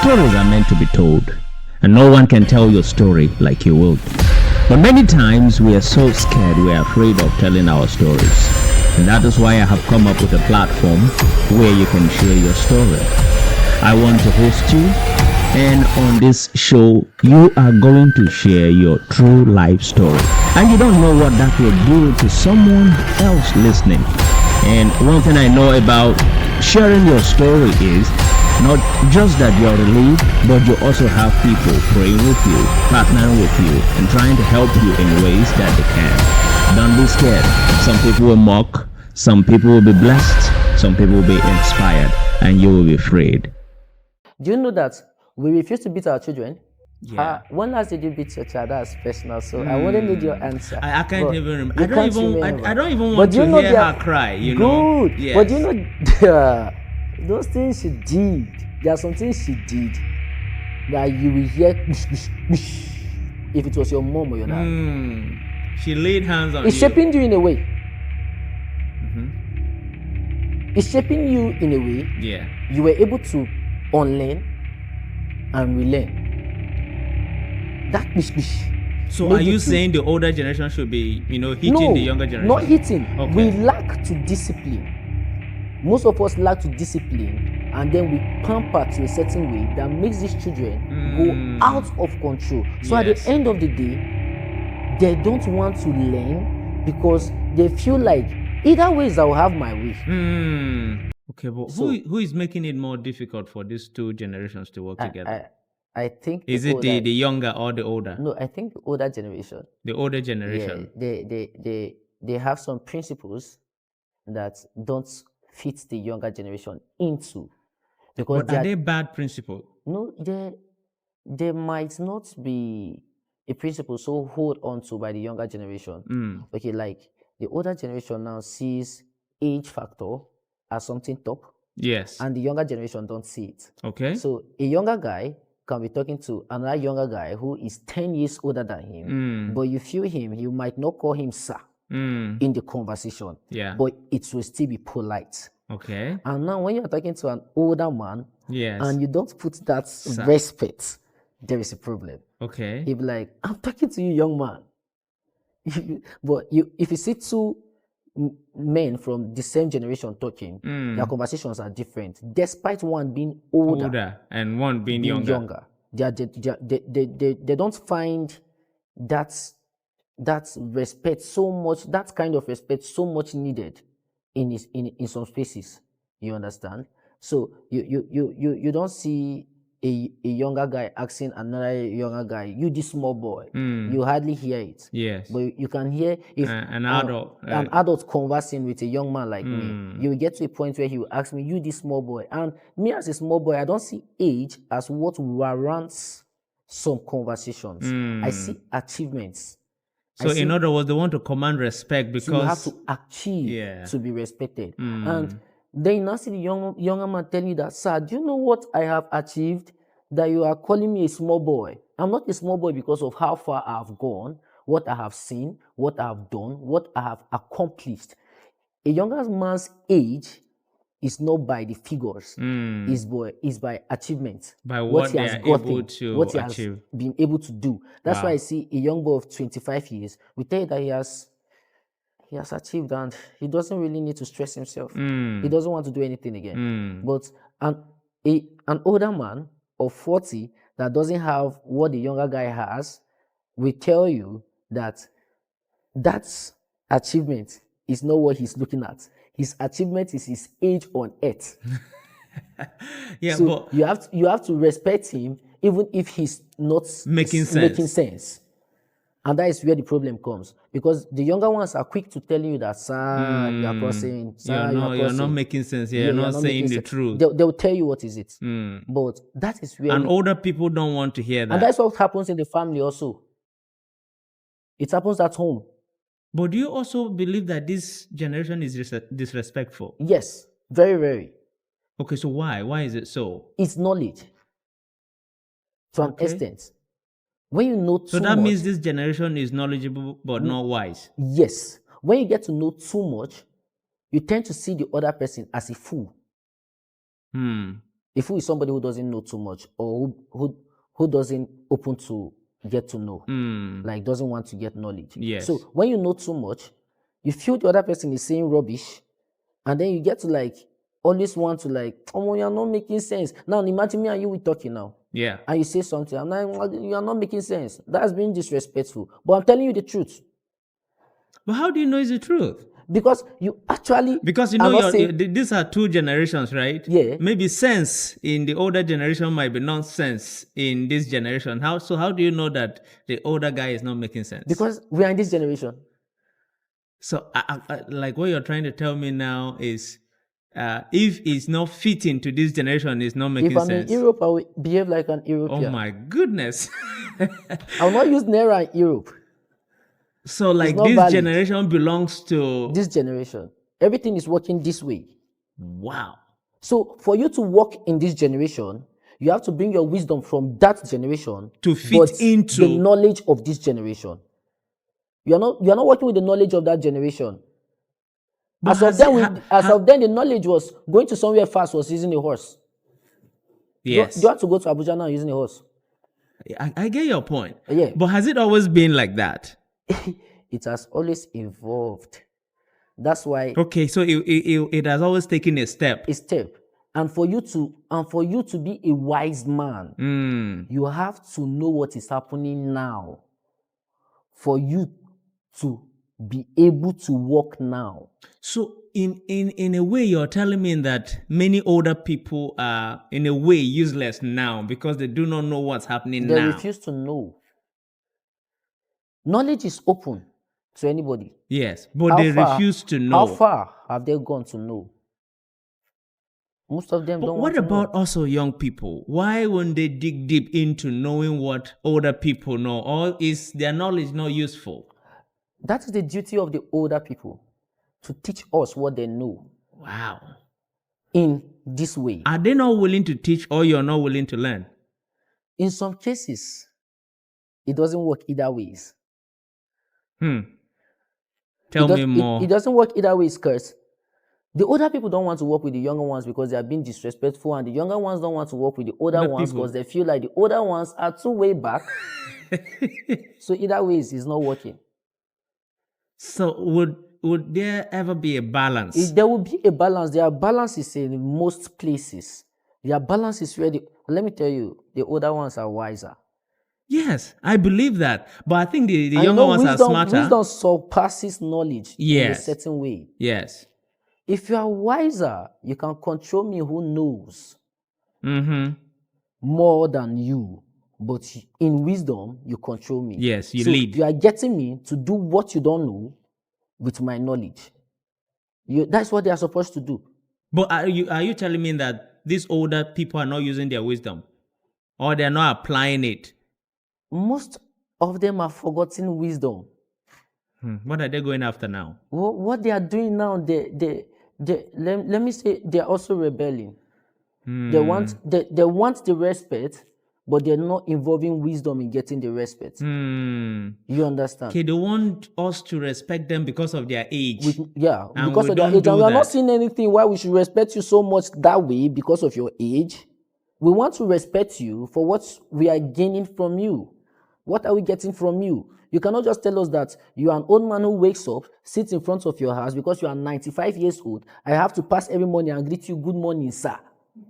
Stories are meant to be told, and no one can tell your story like you will. But many times we are so scared, we are afraid of telling our stories. And that is why I have come up with a platform where you can share your story. I want to host you, and on this show, you are going to share your true life story. And you don't know what that will do to someone else listening. And one thing I know about sharing your story is not just that you're relieved, but you also have people praying with you, partnering with you, and trying to help you in ways that they can. Don't be scared. Some people will mock, some people will be blessed, some people will be inspired, and you will be freed. Do you know that we refuse to beat our children? Yeah. When last did you beat your child? That's personal. So I wouldn't need your answer. I can't even remember. You can't remember. I don't even But want you to know hear they are her cry, you good. know? Yes. But you know those things she did. There are some things she did that you will hear if it was your mom or your dad. She laid hands on It's you. shaping you in a way. It's shaping you in a way. Yeah. You were able to unlearn and relearn. That So are you saying the older generation should be, hitting the younger generation? Not hitting. Okay. We lack to discipline. Most of us lack to discipline, and then we pamper to a certain way that makes these children go out of control. So at the end of the day, they don't want to learn because they feel like either ways I will have my way. Okay, but who is making it more difficult for these two generations to work together? I think is it the younger or the older? No, I think the older generation. The older generation. Yeah, they have some principles that don't fit the younger generation into. Because but are they bad principles? No, they might not be a principle so hold on to by the younger generation. Okay, like the older generation now sees age factor as something top. Yes. And the younger generation don't see it. Okay. So a younger guy can be talking to another younger guy who is 10 years older than him, but you feel him, you might not call him sir in the conversation, but it will still be polite. Okay. And now when you're talking to an older man, and you don't put that respect, there is a problem. Okay. He'll be like, I'm talking to you, young man. But if you see two men from the same generation talking, their conversations are different, despite one being older and one being younger. They don't find that respect so much, that kind of respect so much needed in some spaces. You understand? So you don't see a younger guy asking another younger guy, you this small boy. You hardly hear it. Yes. But you can hear if an adult conversing with a young man like me, you will get to a point where he will ask me, you this small boy. And me as a small boy, I don't see age as what warrants some conversations. I see achievements. So in other words, they want to command respect because you have to achieve to be respected. And then you now see the younger man telling you that, sir, do you know what I have achieved? That you are calling me a small boy. I'm not a small boy because of how far I have gone, what I have seen, what I have done, what I have accomplished. A younger man's age is not by the figures, is by achievement. By what he has gotten, what he has been able to do. That's why I see a young boy of 25 years, we tell you that he has achieved and he doesn't really need to stress himself. He doesn't want to do anything again. But an older man of 40 that doesn't have what the younger guy has will tell you that achievement is not what he's looking at. His achievement is his age on earth. So but you have to respect him even if he's not making sense. And that is where the problem comes. Because the younger ones are quick to tell you that, sir, you are crossing. Sir, you're not making sense. You're not saying the truth. They'll tell you what is it. But that is where... And older people don't want to hear that. And that's what happens in the family also. It happens at home. But do you also believe that this generation is disrespectful? Yes, very, very. Okay, so why? Why is it so? It's knowledge. To an extent. When you know too much... So that means this generation is knowledgeable but not wise? Yes. When you get to know too much, you tend to see the other person as a fool. if who is somebody who doesn't know too much, or who doesn't open to get to know, like doesn't want to get knowledge. Yes. So when you know too much, you feel the other person is saying rubbish, and then you get to like always want to like, oh, you're not making sense. Now imagine me and you, we talking now. Yeah. And you say something, I'm like, you are not making sense. That's being disrespectful. But I'm telling you the truth. But how do you know it's the truth? Because you actually... Because you know, these are two generations, right? Yeah. Maybe sense in the older generation might be nonsense in this generation. How do you know that the older guy is not making sense? Because we are in this generation. So, like what you're trying to tell me now is, if it's not fitting to this generation, it's not making sense. If I'm in Europe, I will behave like an European. Oh my goodness. I will not use Naira in Europe. So like this generation belongs to... This generation. Everything is working this way. Wow. So for you to work in this generation, you have to bring your wisdom from that generation to fit into the knowledge of this generation. You're not working with the knowledge of that generation. As of then, the knowledge was going to somewhere fast was using a horse. Yes. You have to go to Abuja now using a horse. I get your point. Yeah. But has it always been like that? It has always evolved. That's why. Okay, so it has always taken a step. A step. And for you to be a wise man, you have to know what is happening now. For you to be able to walk now. So in a way, you're telling me that many older people are in a way useless now because they do not know what's happening now. They refuse to know. Knowledge is open to anybody. Yes, but they refuse to know. How far have they gone to know? Most of them don't want to know. What about also young people? Why won't they dig deep into knowing what older people know? Or is their knowledge not useful? That is the duty of the older people, to teach us what they know. Wow. In this way. Are they not willing to teach, or you're not willing to learn? In some cases, it doesn't work either ways. Tell me more. It doesn't work either ways, because the older people don't want to work with the younger ones because they are being disrespectful, and the younger ones don't want to work with the older ones because they feel like the older ones are too way back. So either ways, it's not working. So would there ever be a balance? There will be a balance. There are balances in most places. There are balances where let me tell you, the older ones are wiser. Yes, I believe that. But I think the younger ones are smarter. Wisdom surpasses knowledge in a certain way. Yes. If you are wiser, you can control me who knows more than you. But in wisdom, you control me. Yes, you lead. You are getting me to do what you don't know with my knowledge. That's what they are supposed to do. But are you telling me that these older people are not using their wisdom? Or they're not applying it? Most of them are forgotten wisdom. What are they going after now? What they are doing now, let me say, they are also rebelling. They want the respect, but they're not involving wisdom in getting the respect. You understand? Okay, they want us to respect them because of their age. Because of their age. And we are not seeing anything why we should respect you so much that way because of your age. We want to respect you for what we are gaining from you. What are we getting from you? You cannot just tell us that you are an old man who wakes up, sits in front of your house because you are 95 years old. I have to pass every morning and greet you, good morning, sir.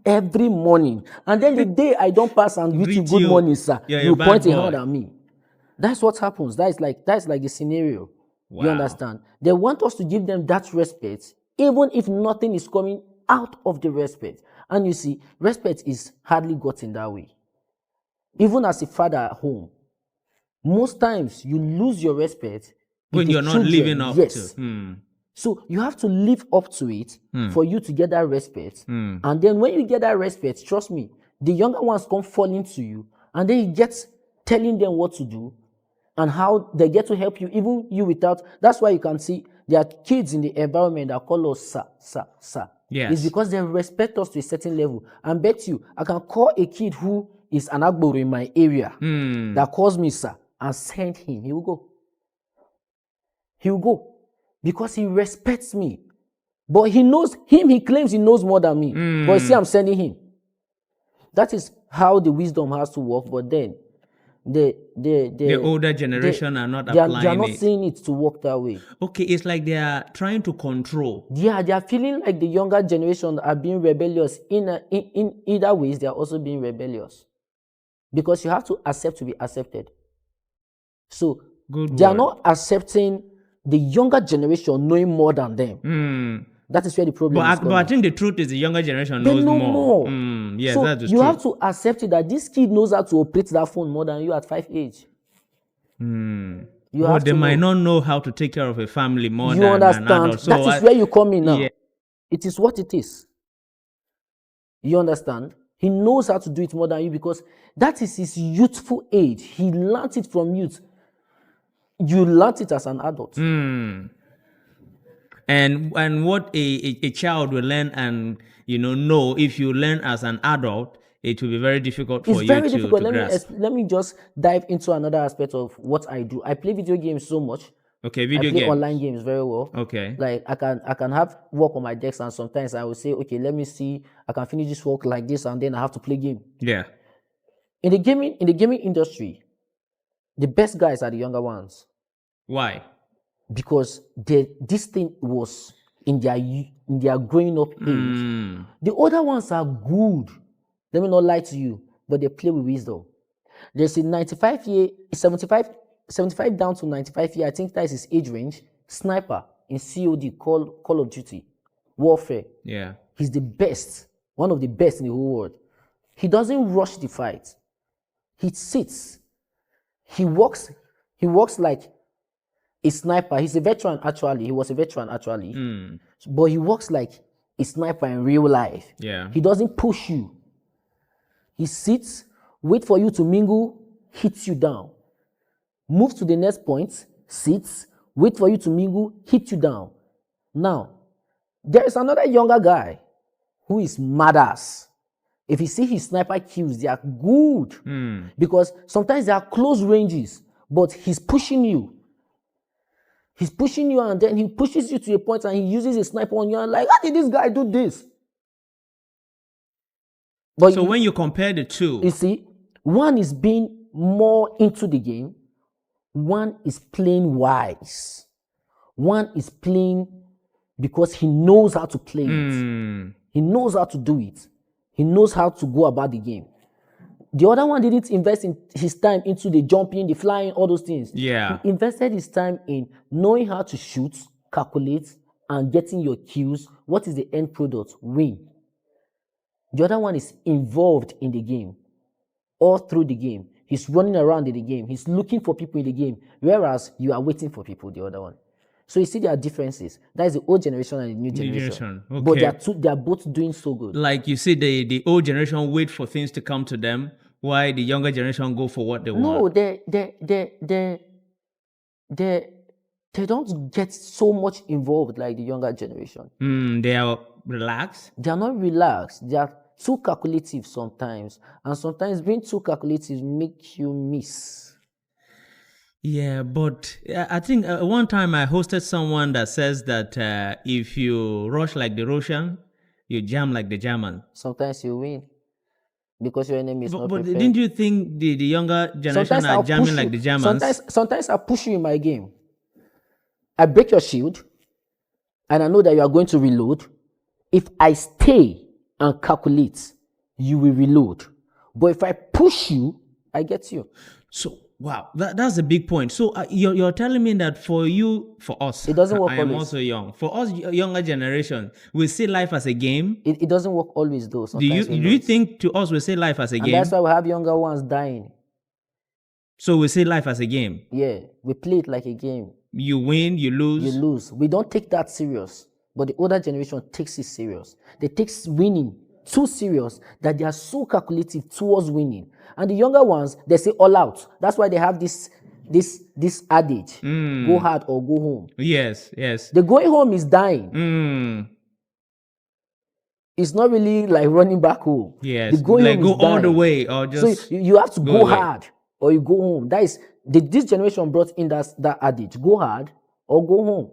Every morning. And then the day I don't pass and greet you, good morning, sir, you point a hand at me. That's what happens. That's like the scenario. Wow. You understand? They want us to give them that respect, even if nothing is coming out of the respect. And you see, respect is hardly gotten that way. Even as a father at home, most times you lose your respect when you're not living up to. So you have to live up to it for you to get that respect. And then when you get that respect, trust me, the younger ones come falling to you, and then you get telling them what to do and how they get to help you, even you without. That's why you can see there are kids in the environment that call us sir, sir, sir. Yes. It's because they respect us to a certain level. And bet you, I can call a kid who is an agboro in my area that calls me sir and send him. He will go. He will go. Because he respects me. But he knows him, he claims he knows more than me. But you see, I'm sending him. That is how the wisdom has to work. But then the older generation are not applying it. They are not seeing it to work that way. Okay, it's like they are trying to control. Yeah, they are feeling like the younger generation are being rebellious. In either ways, they are also being rebellious. Because you have to accept to be accepted. So they are not accepting the younger generation knowing more than them. That is where the problem is. But I think the truth is the younger generation knows more. Yes, so that's you have to accept it that this kid knows how to operate that phone more than you at 5 age. But they might not know how to take care of a family more than an adult. So that is where you come in now. Yeah. It is what it is. You understand? He knows how to do it more than you because that is his youthful age. He learnt it from youth. You learnt it as an adult. And what a child will learn and know if you learn as an adult, it will be very difficult for you to grasp. Let me just dive into another aspect of what I do. I play video games so much. Okay, I play online games very well. Okay. Like I can have work on my decks, and sometimes I will say, okay, let me see, I can finish this work like this, and then I have to play game. Yeah. In the gaming industry, the best guys are the younger ones. Why? Because this thing was in their growing up age. The older ones are good. Let me not lie to you, but they play with wisdom. There's a 75 down to 95 year, I think that is his age range, sniper in COD, Call of Duty, Warfare. Yeah. He's the best, one of the best in the whole world. He doesn't rush the fight. He sits. He walks like a sniper. He's a veteran, actually. He was a veteran, actually. But he walks like a sniper in real life. Yeah. He doesn't push you. He sits, wait for you to mingle, hits you down. Moves to the next point, sits, wait for you to mingle, hit you down. Now, there is another younger guy who is madass. If you see his sniper kills, they are good. Because sometimes they are close ranges, but he's pushing you. He's pushing you, and then he pushes you to a point and he uses a sniper on you and like, how did this guy do this? But so when you compare the two, you see, one is being more into the game, one is playing wise. One is playing because he knows how to play it. He knows how to do it. He knows how to go about the game. The other one didn't invest in his time into the jumping, the flying, all those things. Yeah. He invested his time in knowing how to shoot, calculate, and getting your kills. What is the end product? Win. The other one is involved in the game, all through the game. He's running around in the game. He's looking for people in the game, whereas you are waiting for people, the other one. So you see there are differences. That is the old generation and the new generation. Okay. But they are both doing so good. Like you see, the old generation wait for things to come to them, while the younger generation go for what they want. No, they don't get so much involved like the younger generation. They are relaxed? They are not relaxed. They are too calculative sometimes. And sometimes being too calculative make you miss. Yeah, but I think one time I hosted someone that says that if you rush like the Russian, you jam like the German. Sometimes you win. Because your enemy is not prepared. But didn't you think the younger generation are jamming like the Germans? Sometimes I push you in my game. I break your shield, and I know that you are going to reload. If I stay and calculate, you will reload. But if I push you, I get you. So, wow, that's a big point. So you're telling me that for us, it doesn't work I am also young. For us, younger generation, we see life as a game. It doesn't work always, though. Do you think to us we see life as a game? That's why we have younger ones dying. So we see life as a game. Yeah, we play it like a game. You win, you lose. You lose. We don't take that serious. But the older generation takes it serious. They take winning too serious that they are so calculative towards winning. And the younger ones, they say all out. That's why they have this adage. Go hard or go home. Yes. The going home is dying. It's not really like running back home. Yes. The going like home go is dying. all the way or just so you have to go hard or you go home. That is this generation brought in that adage. Go hard or go home.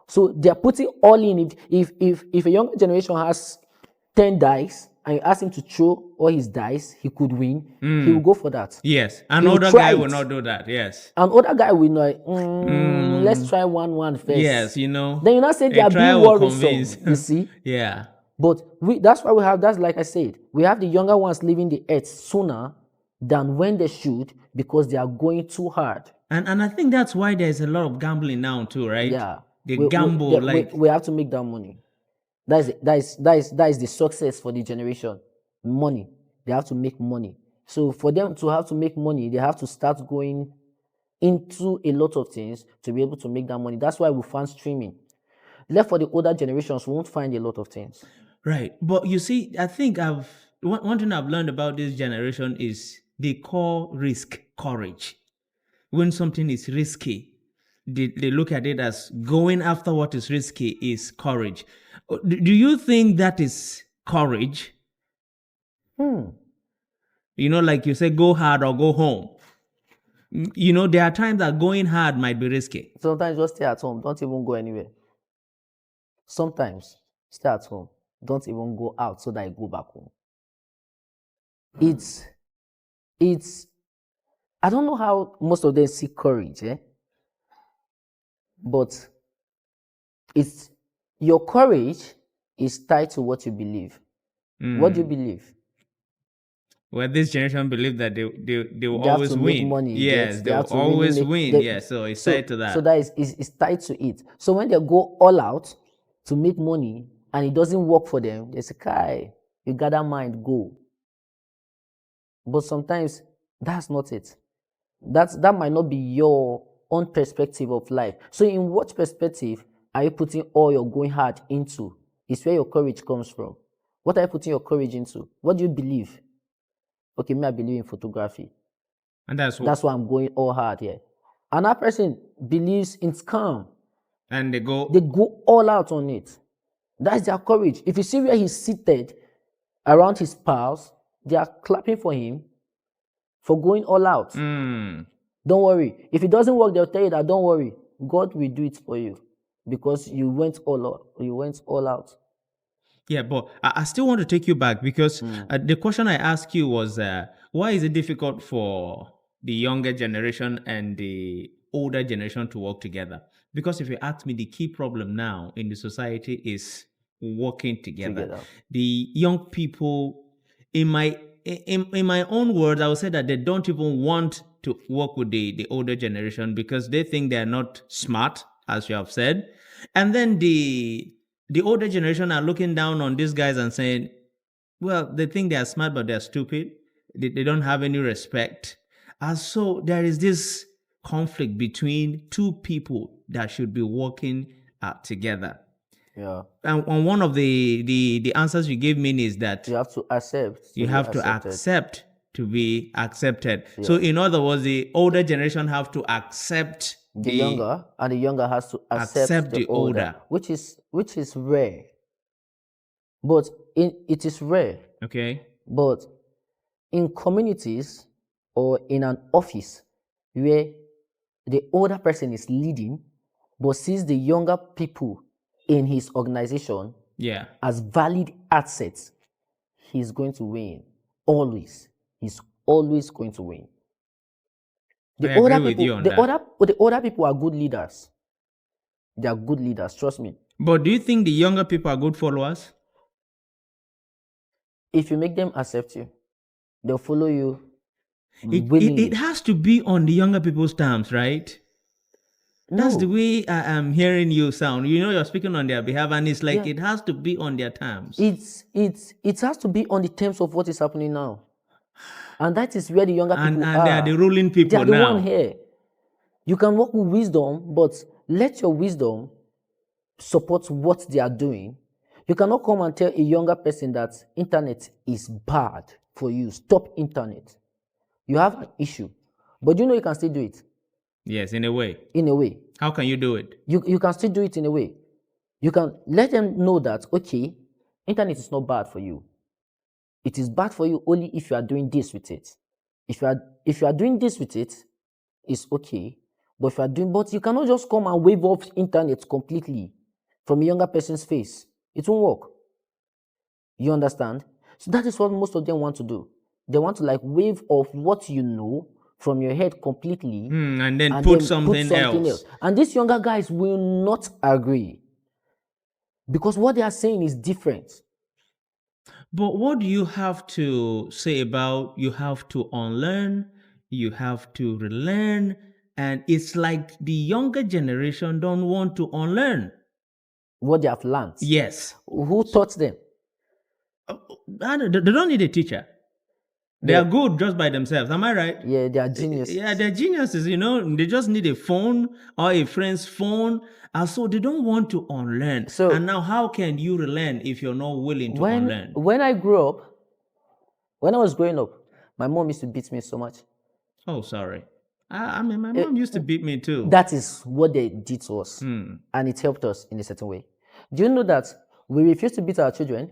So they're putting all in. If a younger generation has 10 dice and you ask him to throw all his dice, he could win, he will go for that. Yes. Another guy will not do that. Yes. Another guy will not, let's try 1-1 first. Yes, you know. Then you not say they are being worrisome, you see? Yeah. But that's why we have, that's like I said, we have the younger ones leaving the earth sooner than when they should because they are going too hard. And I think that's why there's a lot of gambling now too, right? Yeah. They gamble we have to make that money. That is the success for the generation. Money. They have to make money. So for them to have to make money, they have to start going into a lot of things to be able to make that money. That's why we find streaming. Left for the older generations, we won't find a lot of things. Right. But you see, I think one thing I've learned about this generation is they call risk courage. When something is risky, they look at it as going after what is risky is courage. Do you think that is courage? You know, like you say, go hard or go home. You know, there are times that going hard might be risky. Sometimes just stay at home. Don't even go anywhere. Sometimes stay at home. Don't even go out so that I go back home. It's I don't know how most of them see courage, but it's your courage is tied to what you believe. What do you believe? Well, this generation believe that they will always win. Money. Yes, they will always win. Yes, so it's tied to that. So that is tied to it. So when they go all out to make money and it doesn't work for them, they say, "Kai, you got that mind, go." But sometimes that's not it. That might not be your own perspective of life. So in what perspective are you putting all your going hard into? Is where your courage comes from. What are you putting your courage into? What do you believe? Okay, me, I believe in photography. And that's why I'm going all hard here. Another person believes in scam. And they go all out on it. That's their courage. If you see where he's seated around his pals, they are clapping for him for going all out. Don't worry. If it doesn't work, they'll tell you that don't worry. God will do it for you because you went all out. You went all out. Yeah, but I still want to take you back because the question I asked you was, why is it difficult for the younger generation and the older generation to work together? Because if you ask me, the key problem now in the society is working together. The young people, in my own words, I would say that they don't even want to work with the older generation because they think they are not smart, as you have said. And then the older generation are looking down on these guys and saying, well, they think they are smart, but they're stupid. They don't have any respect. And so there is this conflict between two people that should be working together. Yeah. And one of the answers you gave me is that you have to accept. You have to accept to be accepted. Yeah. So in other words, the older generation have to accept the younger, and the younger has to accept the older, which is rare. But it is rare. Okay. But in communities or in an office where the older person is leading, but sees the younger people in his organization as valid assets, he's going to win. Always. He's always going to win. The older people are good leaders. They are good leaders, trust me. But do you think the younger people are good followers? If you make them accept you, they'll follow you. It has to be on the younger people's terms, right? No. That's the way I'm hearing you sound. You know, you're speaking on their behalf, and it's like it has to be on their terms. It has to be on the terms of what is happening now. And that is where the younger people are. And they are the ruling people now. They are the one here. You can work with wisdom, but let your wisdom support what they are doing. You cannot come and tell a younger person that internet is bad for you. Stop internet. You have an issue. But you know you can still do it. Yes, in a way. In a way. How can you do it? You can still do it in a way. You can let them know that, okay, internet is not bad for you. It is bad for you only if you are doing this with it. If you are doing this with it, it's okay. But you cannot just come and wave off internet completely from a younger person's face. It won't work. You understand? So that is what most of them want to do. They want to like wave off what you know from your head completely and then put something else. And these younger guys will not agree because what they are saying is different. But what do you have to say about you have to unlearn, you have to relearn, and it's like the younger generation don't want to unlearn what they have learned? Yes. Who taught them? They don't need a teacher. They are good just by themselves. Am I right? Yeah, they are geniuses. Yeah, they're geniuses, you know. They just need a phone or a friend's phone. And so they don't want to unlearn. So, and now how can you relearn if you're not willing to unlearn? When I grew up, when I was growing up, my mom used to beat me so much. Oh, sorry. I mean, my mom used to beat me too. That is what they did to us. And it helped us in a certain way. Do you know that we refuse to beat our children?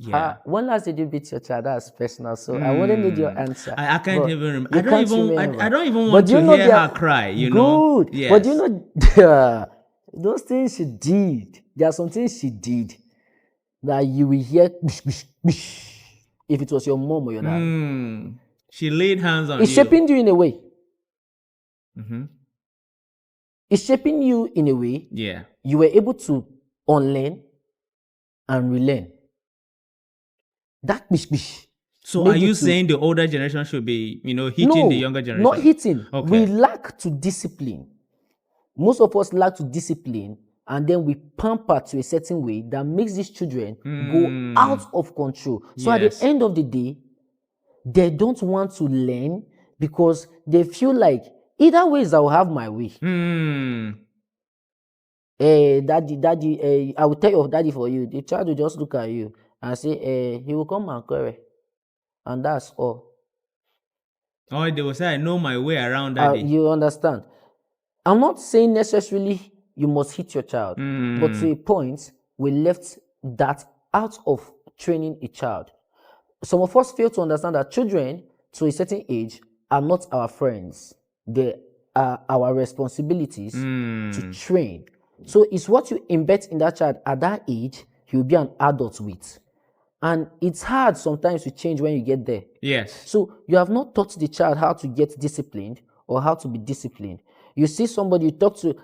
Yeah. When last did you beat your child? That's personal. So I wouldn't need your answer. I can't even remember. I don't even want to hear her cry, you know. Good. Yes. But you know, those things she did, there are some things she did that you will hear if it was your mom or your dad. She laid hands on you. It's shaping you in a way. It's shaping you in a way. Yeah. You were able to unlearn and relearn. That bish. So are you saying the older generation should be, hitting the younger generation? Not hitting. Okay. We lack to discipline. Most of us lack to discipline, and then we pamper to a certain way that makes these children go out of control. So at the end of the day, they don't want to learn because they feel like either ways I will have my way. Daddy, I will tell your daddy for you. The child will just look at you and say, he will come and query. And that's all. Or they will say, I know my way around daddy. You understand? I'm not saying necessarily you must hit your child. But to a point, we left that out of training a child. Some of us fail to understand that children, to a certain age, are not our friends. They are our responsibilities to train. So it's what you embed in that child at that age, he will be an adult with. And it's hard sometimes to change when you get there. Yes. So you have not taught the child how to get disciplined or how to be disciplined. You see somebody, you talk to,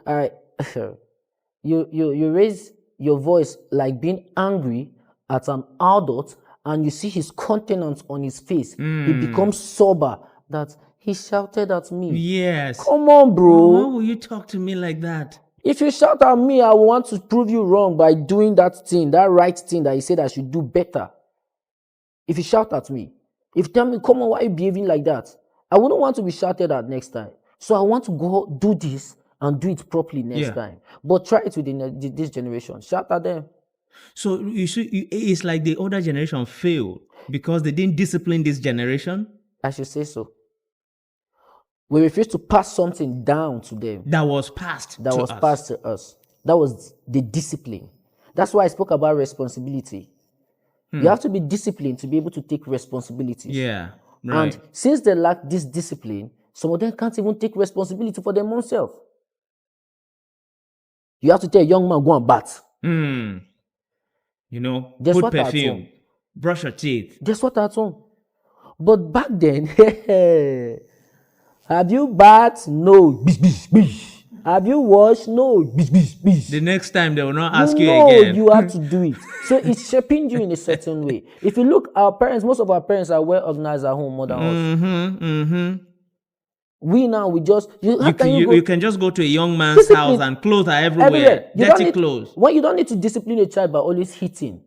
you raise your voice like being angry at an adult, and you see his countenance on his face. He becomes sober that he shouted at me. Yes. Come on, bro. Why will you talk to me like that? If you shout at me, I want to prove you wrong by doing that thing, that right thing that you said I should do better. If you shout at me, if you tell me, come on, why are you behaving like that? I wouldn't want to be shouted at next time. So I want to go do this and do it properly next time. But try it with this generation. Shout at them. So you see, it's like the older generation failed because they didn't discipline this generation? I should say so. We refuse to pass something down to them. That was passed to us. That was the discipline. That's why I spoke about responsibility. You have to be disciplined to be able to take responsibilities. Yeah, right. And since they lack this discipline, some of them can't even take responsibility for their own self. You have to tell a young man, go and bath. Put perfume, brush your teeth. Guess what at home? But back then, have you bathed? No. Bish, bish, bish. Have you washed? No. Bish, bish, bish. The next time they will not ask you again. You have to do it. So it's shaping you in a certain way. If you look, our parents, most of our parents are well organized at home more than us. We now, we just... You can just go to a young man's house and clothes are everywhere. Dirty clothes. Well, you don't need to discipline a child by always hitting.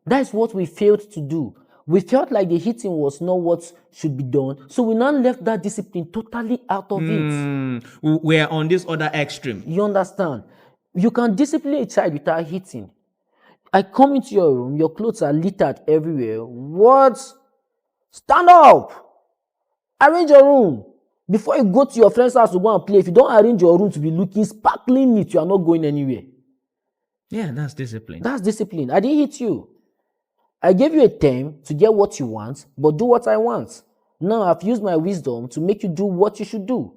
That's what we failed to do. We felt like the hitting was not what should be done. So we now left that discipline totally out of it. We're on this other extreme. You understand? You can discipline a child without hitting. I come into your room, your clothes are littered everywhere. What? Stand up! Arrange your room. Before you go to your friend's house to go and play, if you don't arrange your room to be looking sparkling neat, you are not going anywhere. Yeah, that's discipline. That's discipline. I didn't hit you. I gave you a term to get what you want, but do what I want. Now I've used my wisdom to make you do what you should do.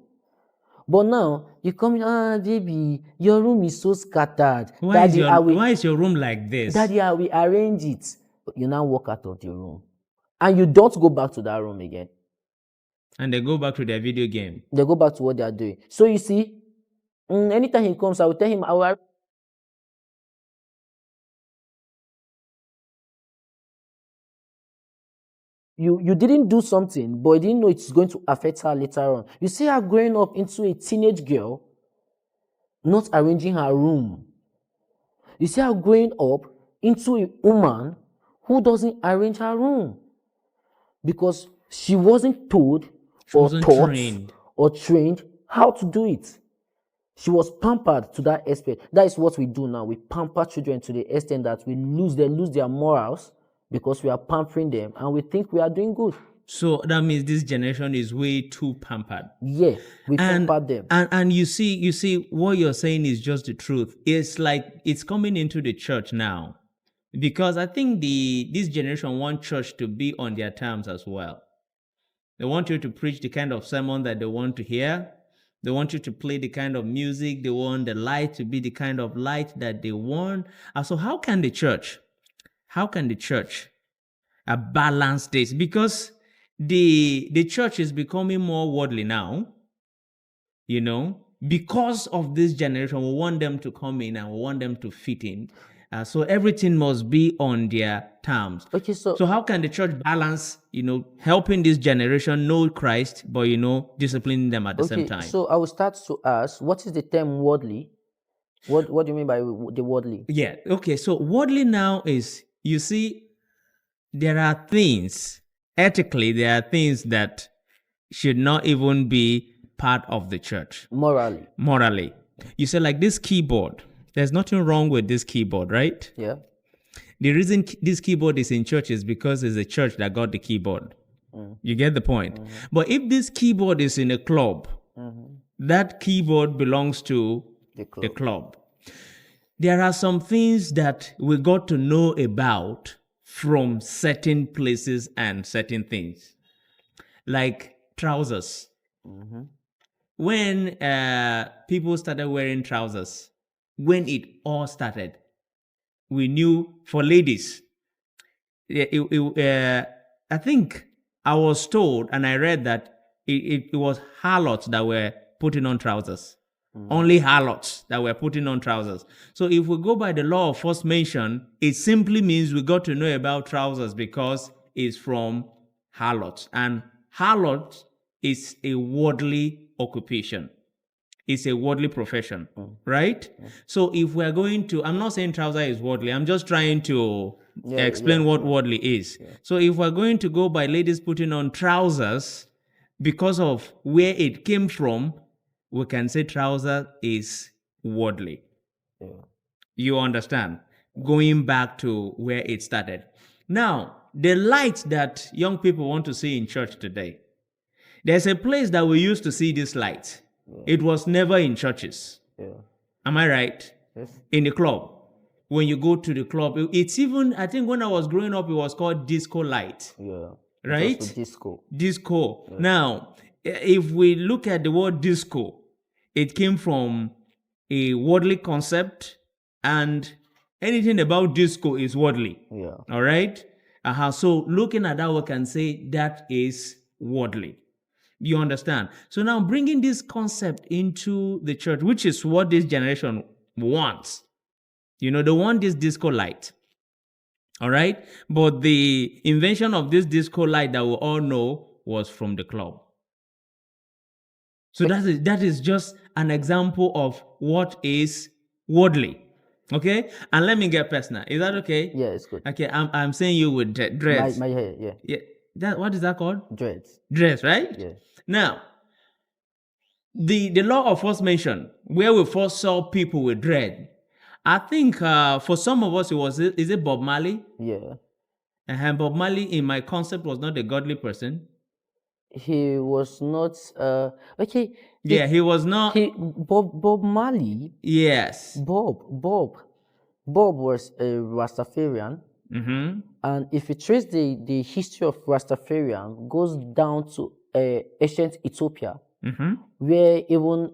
But now you come in, baby, your room is so scattered. Why is your room like this? Daddy, I will arrange it. You now walk out of the room. And you don't go back to that room again. And they go back to their video game. They go back to what they are doing. So you see, anytime he comes, I will tell him, you didn't do something, but you didn't know it's going to affect her later on. You see her growing up into a teenage girl, not arranging her room. You see her growing up into a woman who doesn't arrange her room because she wasn't told or taught or trained how to do it. She was pampered to that extent. That is what we do now. We pamper children to the extent that they lose their morals because we are pampering them and we think we are doing good. So that means this generation is way too pampered. Yeah, we pamper them. And you see, what you're saying is just the truth. It's like it's coming into the church now. Because I think this generation want church to be on their terms as well. They want you to preach the kind of sermon that they want to hear. They want you to play the kind of music. They want the light to be the kind of light that they want. And so how can the church balance this? Because the church is becoming more worldly now, because of this generation. We want them to come in and we want them to fit in. So everything must be on their terms. Okay, so how can the church balance, helping this generation know Christ, but, disciplining them at the same time? So I will start to ask, what is the term worldly? What do you mean by the worldly? Yeah, okay. So worldly now is, you see, there are things, ethically, there are things that should not even be part of the church. Morally. You say like this keyboard. There's nothing wrong with this keyboard, right? Yeah. The reason this keyboard is in church is because it's a church that got the keyboard. You get the point? But if this keyboard is in a club, that keyboard belongs to the club. There are some things that we got to know about from certain places and certain things. Like trousers. When people started wearing trousers, when it all started, we knew for ladies, I think I was told and I read that it was harlots that were putting on trousers. Only harlots that were putting on trousers. So if we go by the law of first mention, it simply means we got to know about trousers because it's from harlots. And harlots is a worldly occupation. It's a worldly profession, right? So if we're going to, I'm not saying trouser is worldly. I'm just trying to explain what worldly is. So if we're going to go by ladies putting on trousers because of where it came from, we can say trouser is worldly. You understand? Going back to where it started. Now, the light that young people want to see in church today, there's a place that we used to see this light. It was never in churches. Am I right? Yes. In the club. When you go to the club, it's even, I think when I was growing up, it was called disco light. Yeah. Right? Disco. Disco. Yeah. Now, if we look at the word disco, it came from a worldly concept, and anything about disco is worldly. Yeah. All right? So looking at that, we can say that is worldly. You understand? So now bringing this concept into the church, which is what this generation wants. They want this disco light. All right? But the invention of this disco light that we all know was from the club. So that is just an example of what is worldly. Okay? And let me get personal. Is that okay? Yeah, it's good. Okay, I'm saying you with dreads. My hair, yeah. Yeah. What is that called? Dreads. Dreads, right? Yeah. Now, the law of first mention, where we first saw people with dread, I think for some of us, is it Bob Marley? Yeah. And Bob Marley, in my concept, was not a godly person. He was not, okay. He was not. Bob Marley. Yes. Bob was a Rastafarian. And if you trace the history of Rastafarian, goes down to ancient Ethiopia. where even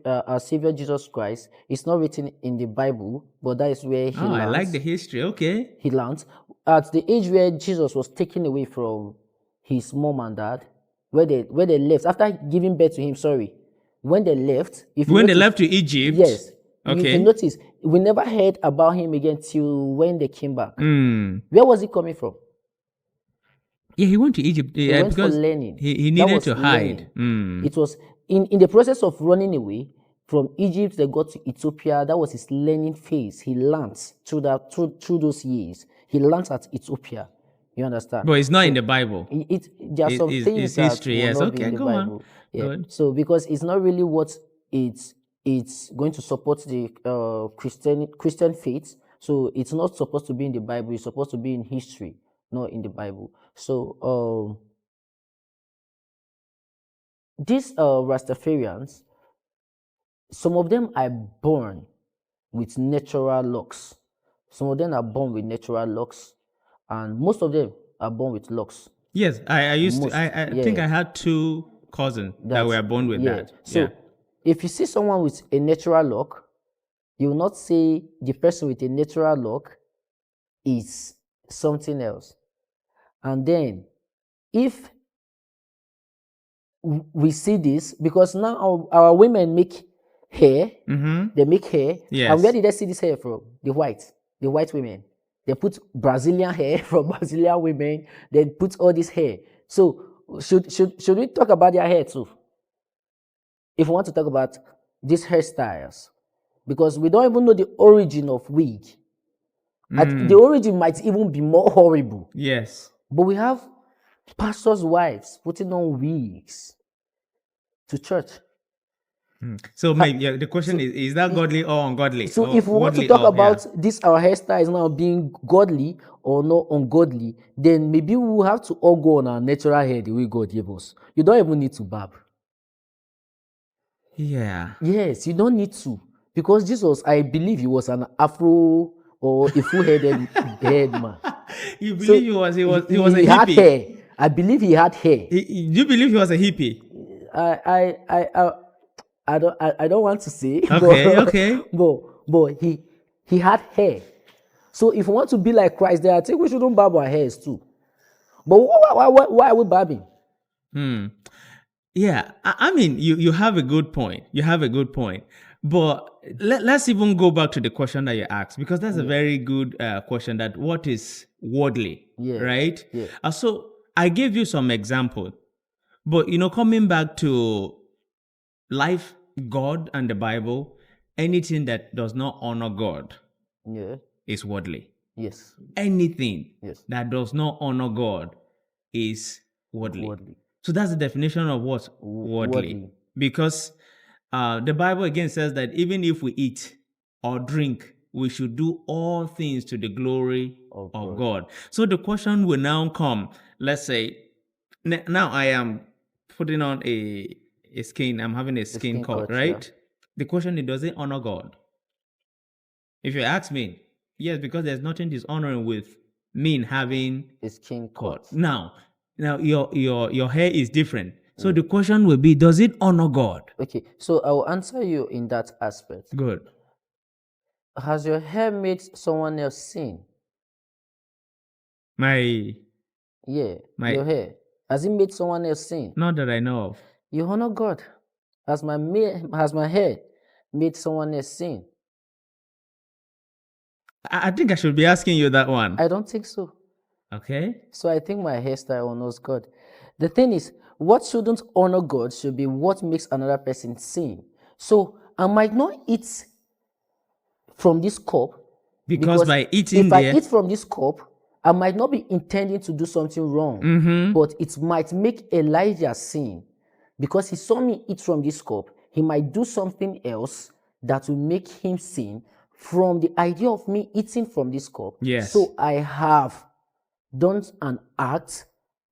our Savior Jesus Christ is not written in the Bible, but that is where he lands. I like the history. Okay. He lands at the age where Jesus was taken away from his mom and dad, where they left after giving birth to him. Sorry, when they left, they left to Egypt. Yes. Okay. If you notice, we never heard about him again till when they came back. Where was he coming from? Yeah, he went to Egypt went because for learning. He needed to hide. It was in the process of running away from Egypt. They got to Ethiopia. That was his learning phase. He learned through those years. He learned at Ethiopia. You understand? But it's not in the Bible. There are some things that history. will Yes. not be in the Bible. On. Yeah. Good. So because it's not really what it's going to support the Christian faith. So it's not supposed to be in the Bible. It's supposed to be in history, not in the Bible. So these Rastafarians, some of them are born with natural locks. Some of them are born with natural locks, and most of them are born with locks. Yes, I think I had 2 cousins that were born with that. So if you see someone with a natural lock, you will not say the person with a natural lock is something else. And then if we see this, because now our women make hair, they make hair. Yes. And where did they see this hair from? The white women. They put Brazilian hair from Brazilian women. They put all this hair. So should we talk about their hair too? If we want to talk about these hairstyles, because we don't even know the origin of wig. The origin might even be more horrible. Yes. But we have pastors' wives putting on wigs to church. So maybe the question is that godly or ungodly? So if we want to talk about this, our hairstyles now being godly or not ungodly, then maybe we will have to all go on our natural hair the way God gave us. You don't even need to barb. Yeah. Yes, you don't need to. Because Jesus, I believe he was an afro or a full-headed head man. You believe he was a hippie? He had hair. I believe he had hair. You believe he was a hippie? I don't want to say. Okay. But he had hair. So if we want to be like Christ, I think we shouldn't barb our hairs too. But why are we barbing? Yeah, I mean, you have a good point. But let's even go back to the question that you asked, because that's a very good question. That what is worldly, right? Yeah. So I gave you some example, but coming back to life, God, and the Bible, anything that does not honor God, is worldly. Yes. Anything that does not honor God is worldly. So that's the definition of what worldly. Because the Bible again says that even if we eat or drink, we should do all things to the glory of God. So the question will now come. Let's say now I am putting on a skin. I'm having a skin cut, right? Yeah. The question is, does it honor God? If you ask me, yes, because there's nothing dishonoring with me having a skin cut. Now your hair is different. So the question will be, does it honor God? Okay, so I will answer you in that aspect. Good. Has your hair made someone else sin? Your hair. Has it made someone else sin? Not that I know of. You honor God. Has my hair made someone else sin? I think I should be asking you that one. I don't think so. Okay. So I think my hairstyle honors God. The thing is, what shouldn't honor God should be what makes another person sin. So I might not eat from this cup. Because by eating if I eat from this cup, I might not be intending to do something wrong. But it might make Elijah sin. Because he saw me eat from this cup, he might do something else that will make him sin from the idea of me eating from this cup. Yes. So I have done an act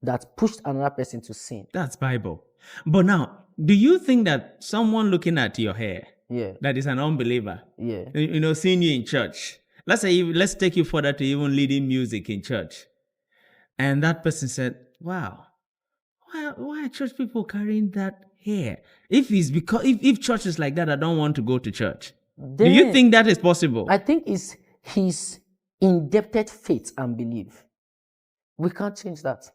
that pushed another person to sin. That's Bible. But now, do you think that someone looking at your hair, that is an unbeliever, seeing you in church, let's take you further to even leading music in church, and that person said, wow, why are church people carrying that hair? If it's because if church is like that, I don't want to go to church. Do you think that is possible? I think it's his indebted faith and belief. We can't change that.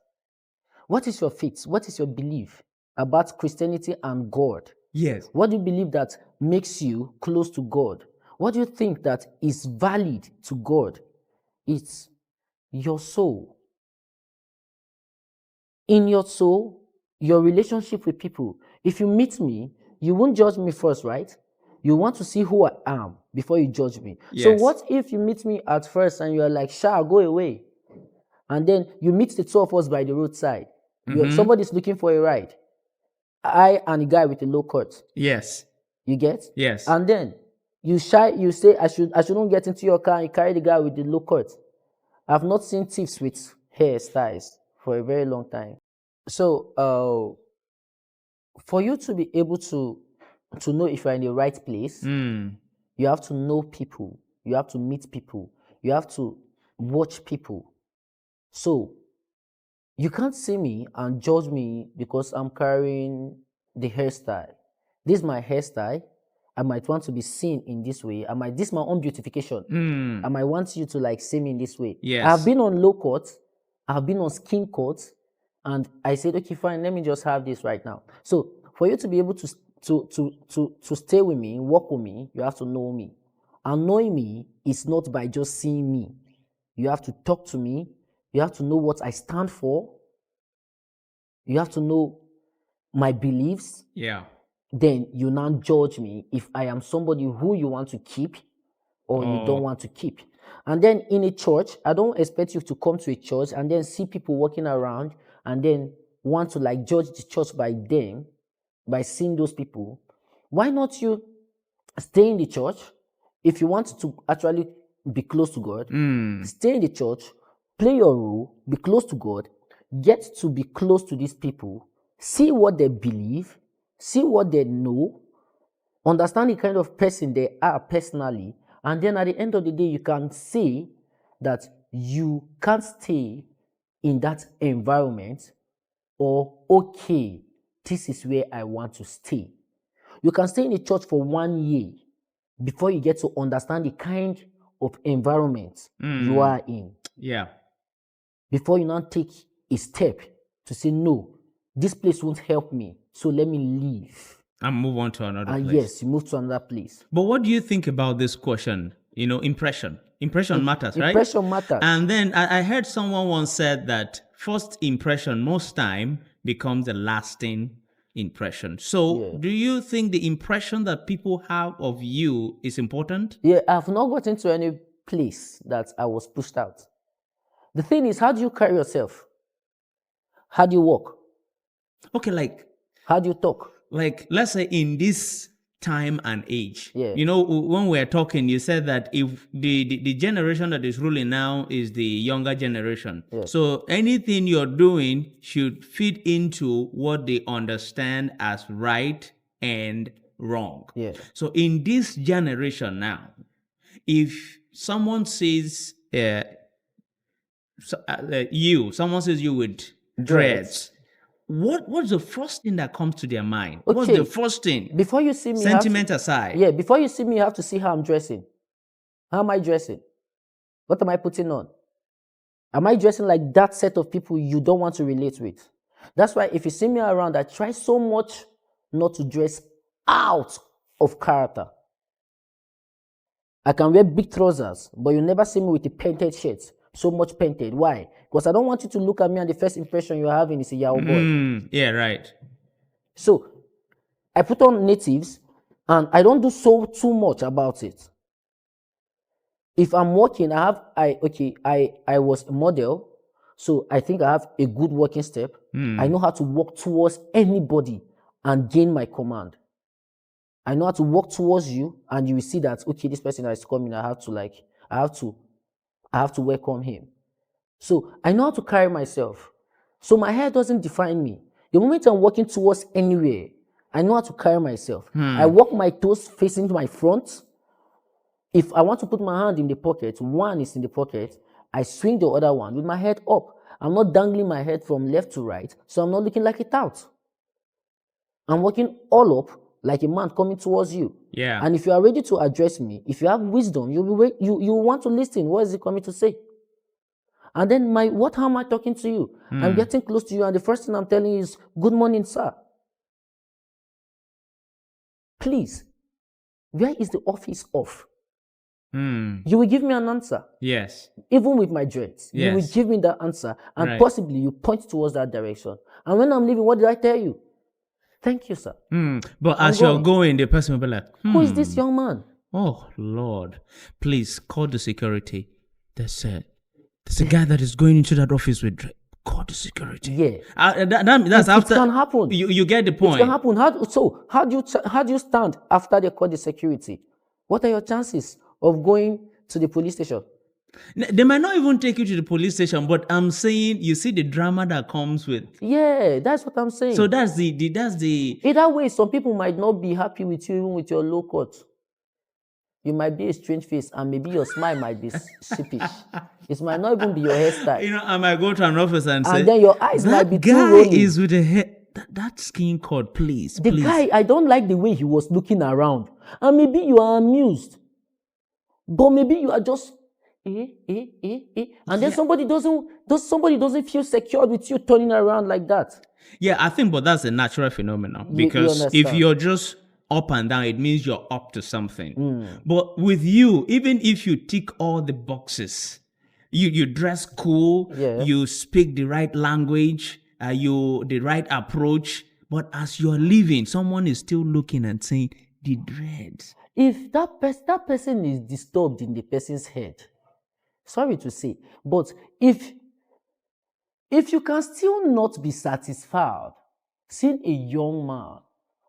What is your faith? What is your belief about Christianity and God? Yes. What do you believe that makes you close to God? What do you think that is valid to God? It's your soul. In your soul, your relationship with people. If you meet me, you won't judge me first, right? You want to see who I am before you judge me. Yes. So what if you meet me at first and you're like, Sha, go away. And then you meet the two of us by the roadside. Somebody's looking for a ride. I and a guy with a low cut. Yes. You get? Yes. And then you say I shouldn't get into your car and you carry the guy with the low cut. I've not seen thieves with hairstyles for a very long time. So for you to be able to know if you're in the right place, you have to know people, you have to meet people, you have to watch people. So you can't see me and judge me because I'm carrying the hairstyle. This is my hairstyle. I might want to be seen in this way. This is my own beautification. I might want you to like see me in this way. Yes. I've been on low cut. I've been on skin cut. And I said, okay, fine, let me just have this right now. So for you to be able to stay with me, work with me, you have to know me. And knowing me is not by just seeing me. You have to talk to me. You have to know what I stand for. You have to know my beliefs. Yeah. Then you now judge me if I am somebody who you want to keep or you don't want to keep. And then in a church, I don't expect you to come to a church and then see people walking around and then want to like judge the church by them, by seeing those people. Why not you stay in the church? If you want to actually be close to God, stay in the church, play your role, be close to God, get to be close to these people, see what they believe, see what they know, understand the kind of person they are personally, and then at the end of the day, you can say that you can't stay in that environment, or okay, this is where I want to stay. You can stay in the church for 1 year before you get to understand the kind of environment you are in. Yeah. Before you now take a step to say, no, this place won't help me, so let me leave. And move on to another place. Yes, you move to another place. But what do you think about this question? Impression. Impression matters, right? Impression matters. And then I heard someone once said that first impression most time becomes a lasting impression. So do you think the impression that people have of you is important? Yeah, I've not gotten to any place that I was pushed out. The thing is, how do you carry yourself? How do you walk? Okay, like... How do you talk? Like, let's say in this time and age, Yeah. When we're talking, you said that if the generation that is ruling now is the younger generation. Yeah. So anything you're doing should fit into what they understand as right and wrong. Yeah. So in this generation now, if someone says someone says you with dreads, what's the first thing that comes to their mind? Okay. What's the first thing? Before you see me, sentiment aside. Yeah, before you see me, you have to see how I'm dressing. How am I dressing? What am I putting on? Am I dressing like that set of people you don't want to relate with? That's why if you see me around, I try so much not to dress out of character. I can wear big trousers, but you never see me with a painted shirt. So much painted. Why? Because I don't want you to look at me and the first impression you're having is a Yahoo boy. Yeah, right. So I put on natives and I don't do too much about it. If I'm working, I was a model, so I think I have a good working step. I know how to walk towards anybody and gain my command. I know how to walk towards you and you will see that, okay, this person that is coming, I have to welcome him. So I know how to carry myself. So my hair doesn't define me. The moment I'm walking towards anywhere, I know how to carry myself. I walk my toes facing to my front. If I want to put my hand in the pocket, one is in the pocket, I swing the other one with my head up. I'm not dangling my head from left to right, so I'm not looking like a tout. I'm walking all up like a man coming towards you. Yeah. And if you are ready to address me, if you have wisdom, you want to listen. What is he coming to say? And then how am I talking to you? I'm getting close to you, and the first thing I'm telling you is, good morning, sir. Please, where is the office of? You will give me an answer. Yes. Even with my dreads. Yes. You will give me that answer, and possibly you point towards that direction. And when I'm leaving, what did I tell you? Thank you, sir. But as you're going, the person will be like, who is this young man? Oh, Lord. Please call the security. There's a guy that is going into that office with dread. Call the security. Yeah. That's after. It can happen. You get the point. It can happen. How do you stand after they call the security? What are your chances of going to the police station? They might not even take you to the police station, but I'm saying, you see the drama that comes with. Yeah, that's what I'm saying. So that's the. Either way, some people might not be happy with you, even with your low cut. You might be a strange face, and maybe your smile might be sheepish. It might not even be your hairstyle. I might go to an office and say, then your eyes might be too rolling. rolling. That guy is with a hair. That skin cord, please. The guy, I don't like the way he was looking around. And maybe you are amused. But maybe you are just, And then somebody doesn't feel secure with you turning around like that. Yeah, I think, but that's a natural phenomenon. Because if you're just up and down, it means you're up to something. But with you, even if you tick all the boxes, you dress cool, you speak the right language, the right approach, but as you're leaving, someone is still looking and saying, the dreads. If that person is disturbed in the person's head, sorry to say, but if you can still not be satisfied seeing a young man,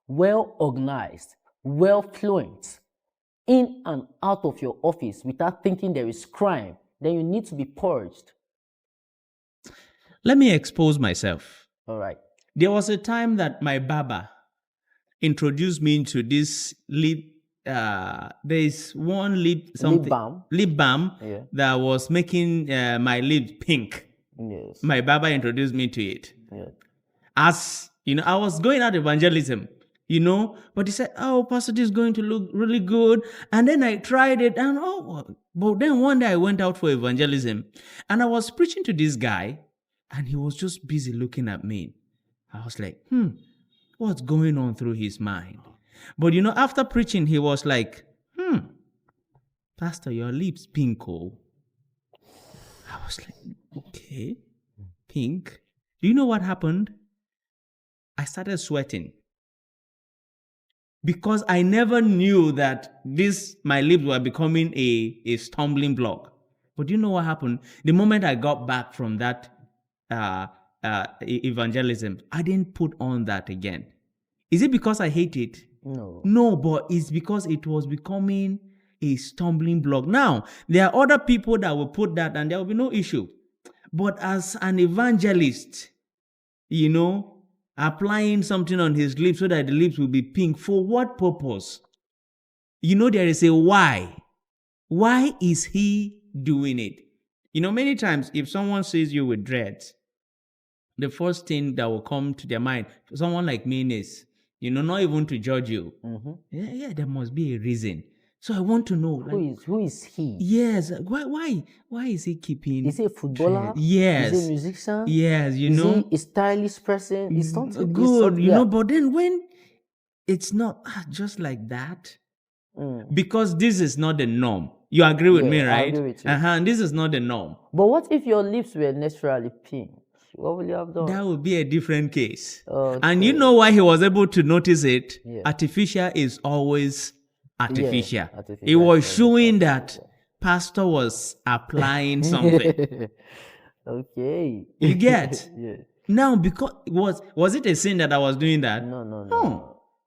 well organized, well fluent, in and out of your office without thinking there is crime, then you need to be purged. Let me expose myself. All right. There was a time that my barber introduced me into this there's one lip balm that was making my lips pink. Yes. My barber introduced me to it. Yeah. As I was going out evangelism, but he said, "Oh, Pastor, this is going to look really good." And then I tried it, and but then one day I went out for evangelism, and I was preaching to this guy, and he was just busy looking at me. I was like, what's going on through his mind? But after preaching, he was like, Pastor, your lips pink. Oh. I was like, okay, pink. Do you know what happened? I started sweating. Because I never knew that my lips were becoming a stumbling block. But do you know what happened? The moment I got back from that evangelism, I didn't put on that again. Is it because I hate it? No, but it's because it was becoming a stumbling block. Now, there are other people that will put that and there will be no issue. But as an evangelist, applying something on his lips so that the lips will be pink, for what purpose? There is a why. Why is he doing it? Many times if someone sees you with dreads, the first thing that will come to their mind, someone like me is, not even to judge you. Mm-hmm. Yeah, there must be a reason. So I want to know, who is he? Yes, why is he keeping? Is he a footballer? Yes. Is he a musician? Yes, Is he a stylish person? Is something good, But then when it's not just like that, because this is not the norm. You agree with me, right? I agree with you. And this is not the norm. But what if your lips were naturally pink? What would you have done? That would be a different case. Okay. And you know why he was able to notice it? Yeah. Artificial is always artificial. Yeah, artificial. It was showing that pastor was applying something. Okay. You get? Yeah. Now, because was it a sin that I was doing that? No.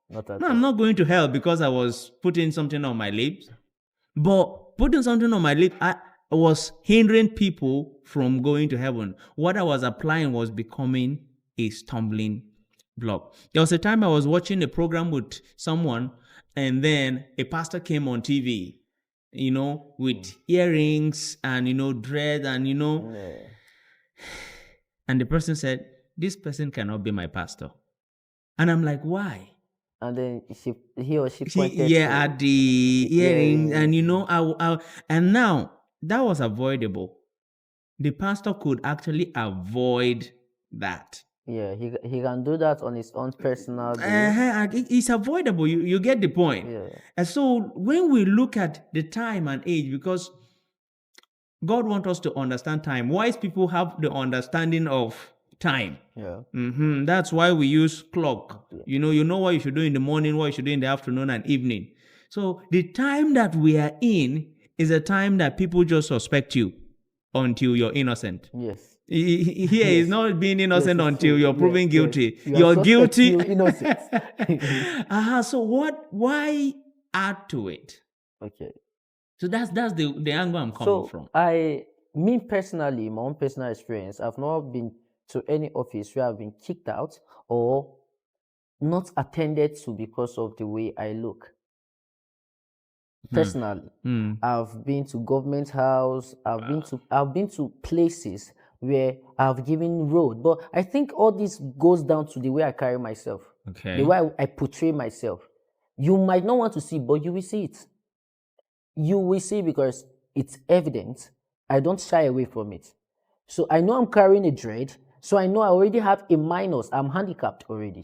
Not at all. I'm not going to hell because I was putting something on my lips. But putting something on my lips, I was hindering people from going to heaven. What I was applying was becoming a stumbling block. There was a time I was watching a program with someone, and then a pastor came on TV, with earrings and, dread and, And the person said, this person cannot be my pastor. And I'm like, why? And then he or she pointed yeah, at the hearing, yeah. and and now that was avoidable. The pastor could actually avoid that. Yeah, he can do that on his own personal day. It's avoidable. You get the point. Yeah. And so when we look at the time and age, because God wants us to understand time. Wise people have the understanding of time. Yeah. That's why we use clock. Yeah. You know what you should do in the morning, what you should do in the afternoon and evening. So the time that we are in is a time that people just suspect you until you're innocent. Yes. Here is not being innocent until you're proven guilty. Yes. You're guilty. You're innocent. So why add to it? Okay. So that's the angle I'm coming from. Me personally, my own personal experience, I've not been to any office where I've been kicked out or not attended to because of the way I look. Personally, I've been to government house, I've been to places where I've given road, but I think all this goes down to the way I carry myself, the way I portray myself. You might not want to see, but you will see it. You will see because it's evident. I don't shy away from it. So I know I'm carrying a dread. So I know I already have a minus. I'm handicapped already.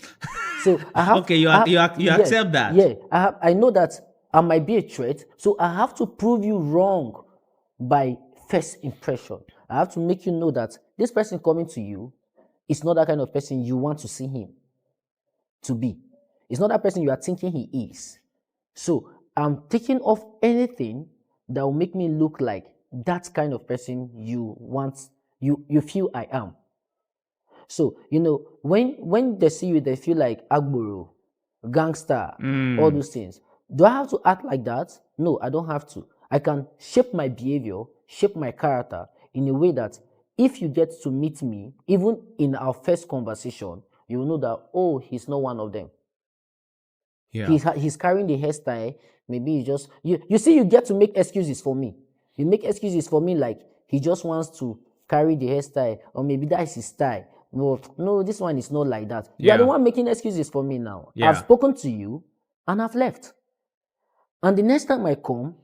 So I have. Okay, you accept that. Yeah, I know that I might be a threat. So I have to prove you wrong by first impression. I have to make you know that this person coming to you is not that kind of person you want to see him to be. It's not that person you are thinking he is. So I'm taking off anything that will make me look like that kind of person you feel I am. So, when they see you, they feel like Agboro, gangster, all those things. Do I have to act like that? No, I don't have to. I can shape my behavior, shape my character in a way that if you get to meet me, even in our first conversation, you will know that, oh, he's not one of them. Yeah. He's carrying the hairstyle. Maybe he just you see, you get to make excuses for me. You make excuses for me like he just wants to carry the hairstyle, or maybe that's his style. No, this one is not like that. Yeah. You are the one making excuses for me now. Yeah. I've spoken to you and I've left. And the next time I come,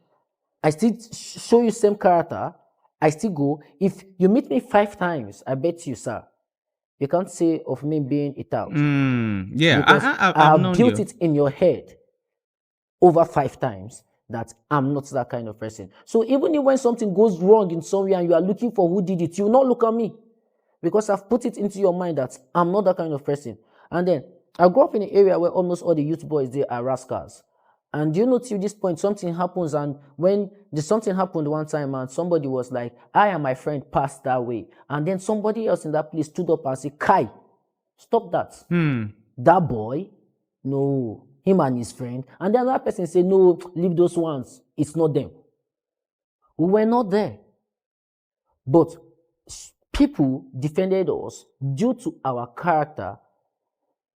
I still show you same character. I still go. If you meet me 5 times, I bet you, sir, you can't say of me being a tout. Yeah, because I've built it in your head over 5 times that I'm not that kind of person. So even when something goes wrong in somewhere and you are looking for who did it, you will not look at me because I've put it into your mind that I'm not that kind of person. And then I grew up in an area where almost all the youth boys there are rascals. And you know, till this point, something happens, and when something happened one time, and somebody was like, I and my friend passed that way. And then somebody else in that place stood up and said, Kai, stop that. That boy, no, him and his friend. And then another person said, no, leave those ones. It's not them. We were not there. But people defended us due to our character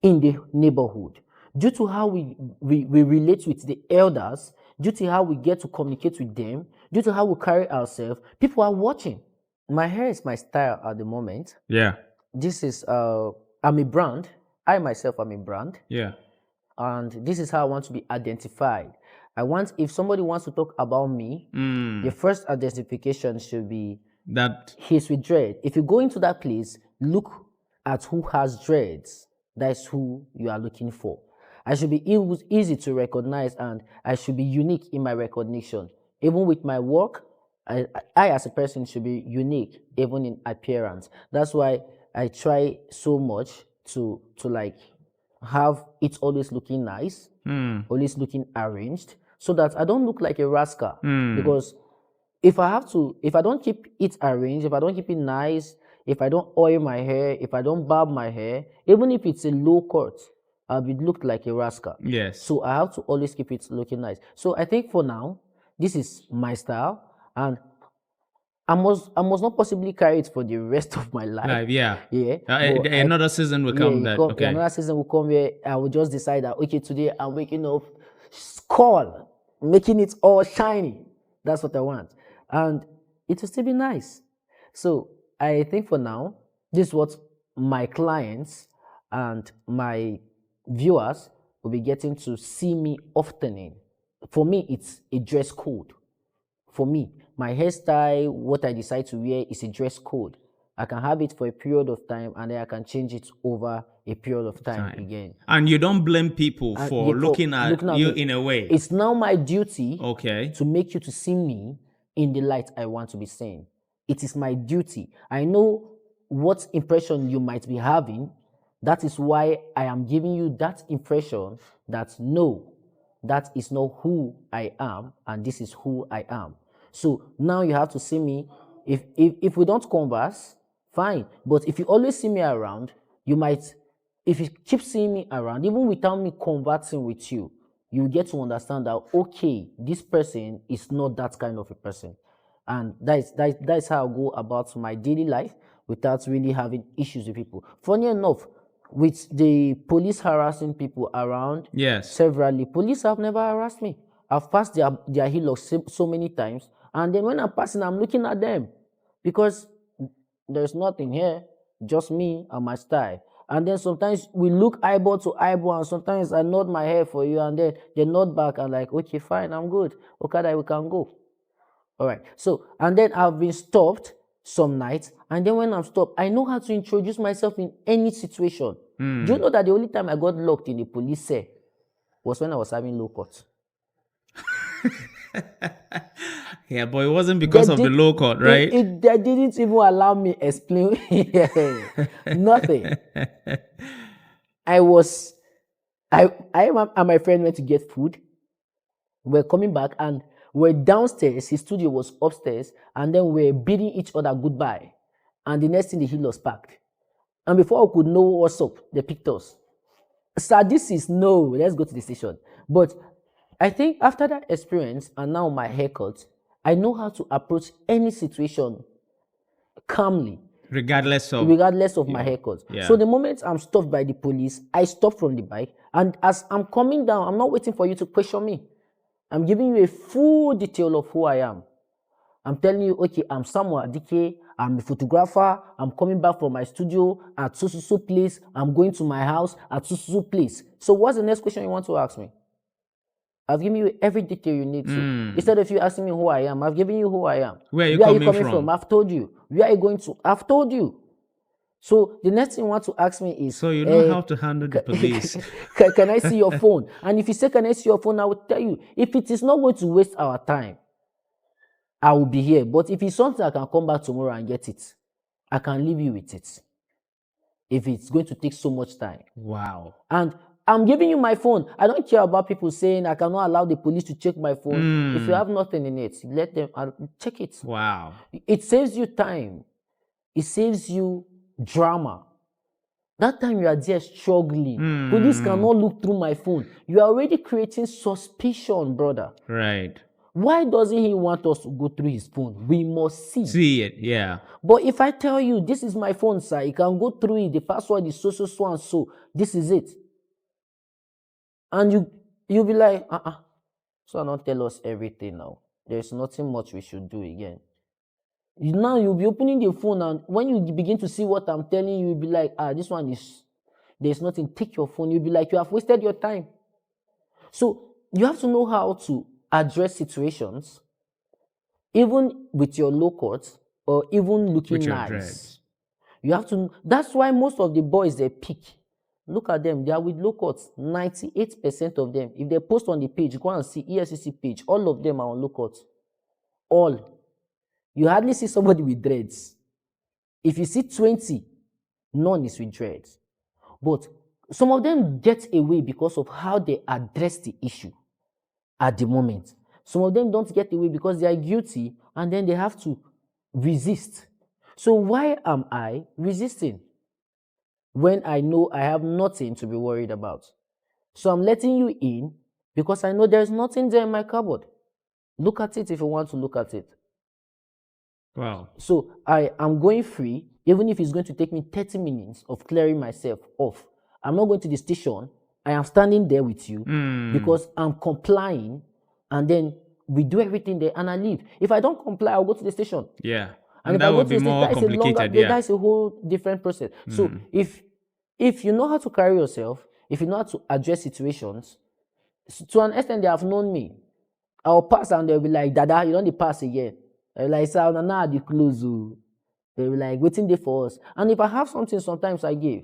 in the neighborhood, due to how we relate with the elders, due to how we get to communicate with them, due to how we carry ourselves. People are watching. My hair is my style at the moment. Yeah. This is, I'm a brand. I myself am a brand. Yeah. And this is how I want to be identified. If somebody wants to talk about me, the first identification should be that he's with dread. If you go into that place, look at who has dreads. That's who you are looking for. I should be easy to recognize, and I should be unique in my recognition. Even with my work, I as a person should be unique, even in appearance. That's why I try so much to like have it always looking nice, always looking arranged, so that I don't look like a rascal. Because if I don't keep it arranged, if I don't keep it nice, if I don't oil my hair, if I don't barb my hair, even if it's a low cut, I'll be looked like a rascal. Yes. So I have to always keep it looking nice. So I think for now, this is my style, and I must not possibly carry it for the rest of my life. Yeah. Yeah. Another season will come. Okay. Another season will come where I will just decide that, okay, today I'm waking up, skull, making it all shiny. That's what I want. And it will still be nice. So I think for now, This is what my clients and my viewers will be getting to see me often in. For me, it's a dress code. For me, my hairstyle, what I decide to wear is a dress code. I can have it for a period of time and then I can change it over a period of time again. And you don't blame people for looking at you me in a way. It's now my duty Okay. to make you to see me in the light I want to be seen. It is my duty. I know what impression you might be having. That is why I am giving you that impression that no, that is not who I am, and this is who I am. So now you have to see me. If we don't converse, fine. But if you always see me around, you might, if you keep seeing me around, even without me conversing with you, you get to understand that, okay, this person is not that kind of a person. And that is how I go about my daily life without really having issues with people. Funny enough, with the police harassing people around, severally, police have never harassed me. I've passed their hillocks so many times, and then when I'm passing, I'm looking at them because there's nothing here, just me and my style. And then sometimes we look eyeball to eyeball, and sometimes I nod my head for you, and then they nod back. I'm like, okay, fine, I'm good. Okay, we can go. All right. So, and then I've been stopped some nights, and then when I'm stopped, I know how to introduce myself in any situation. Do you know that the only time I got locked in the police cell was when I was having low court? Yeah, but it wasn't because of the low court, right? They didn't even allow me explain nothing. I and my friend went to get food. We're coming back and we're downstairs. His studio was upstairs, and then we're bidding each other goodbye. And the next thing, the hill was packed. And before I could know what's up, they picked us. Sir, this is no, let's go to the station. But I think after that experience and now my haircut, I know how to approach any situation calmly. Regardless of my haircut. Yeah. So the moment I'm stopped by the police, I stop from the bike. And as I'm coming down, I'm not waiting for you to question me. I'm giving you a full detail of who I am. I'm telling you, okay, I'm Samuel Adike, I'm a photographer, I'm coming back from my studio at so place, I'm going to my house at so place. So what's the next question you want to ask me? I've given you every detail you need to. Instead of you asking me who I am, I've given you who I am. Where are you coming from? I've told you. Where are you going to? I've told you. So the next thing you want to ask me is... So you know how to handle the police. Can I see your phone? And if you say, can I see your phone, I will tell you. If it is not going to waste our time, I will be here. But if it's something I can come back tomorrow and get it, I can leave you with it. If it's going to take so much time. Wow. And I'm giving you my phone. I don't care about people saying I cannot allow the police to check my phone. If you have nothing in it, let them check it. Wow. It saves you time. It saves you drama. That time you are there struggling. Police cannot look through my phone. You are already creating suspicion, brother. Right. Why doesn't he want us to go through his phone? We must see. See it, yeah. But if I tell you, this is my phone, sir, you can go through it. The password is so and so. This is it. And you'll be like, So don't tell us everything now. There's nothing much we should do again. Now you'll be opening the phone, and when you begin to see what I'm telling you, you'll be like, this one is, there's nothing. Take your phone. You'll be like, you have wasted your time. So you have to know how to address situations, even with your low cut or even looking nice. Dreads. You have to. That's why most of the boys they pick. Look at them. They are with low cuts. 98% of them. If they post on the page, go and see ESCC page. All of them are on low cuts. All. You hardly see somebody with dreads. If you see 20, none is with dreads. But some of them get away because of how they address the issue at the moment. Some of them don't get away because they are guilty, and then they have to resist. So why am I resisting when I know I have nothing to be worried about? So I'm letting you in because I know there's nothing there in my cupboard. Look at it if you want to look at it. Wow. So I am going free, even if it's going to take me 30 minutes of clearing myself off. I'm not going to the station. I am standing there with you because I'm complying, and then we do everything there and I leave. If I don't comply, I'll go to the station. Yeah. And if that I go would to be the States, more complicated, yeah. that's a whole different process. So if you know how to carry yourself, if you know how to address situations, to an extent they have known me. I'll pass and they'll be like, Dada, you don't need pass again. I'll be like, sir, now the close. They'll be like, waiting there for us. And if I have something, sometimes I give.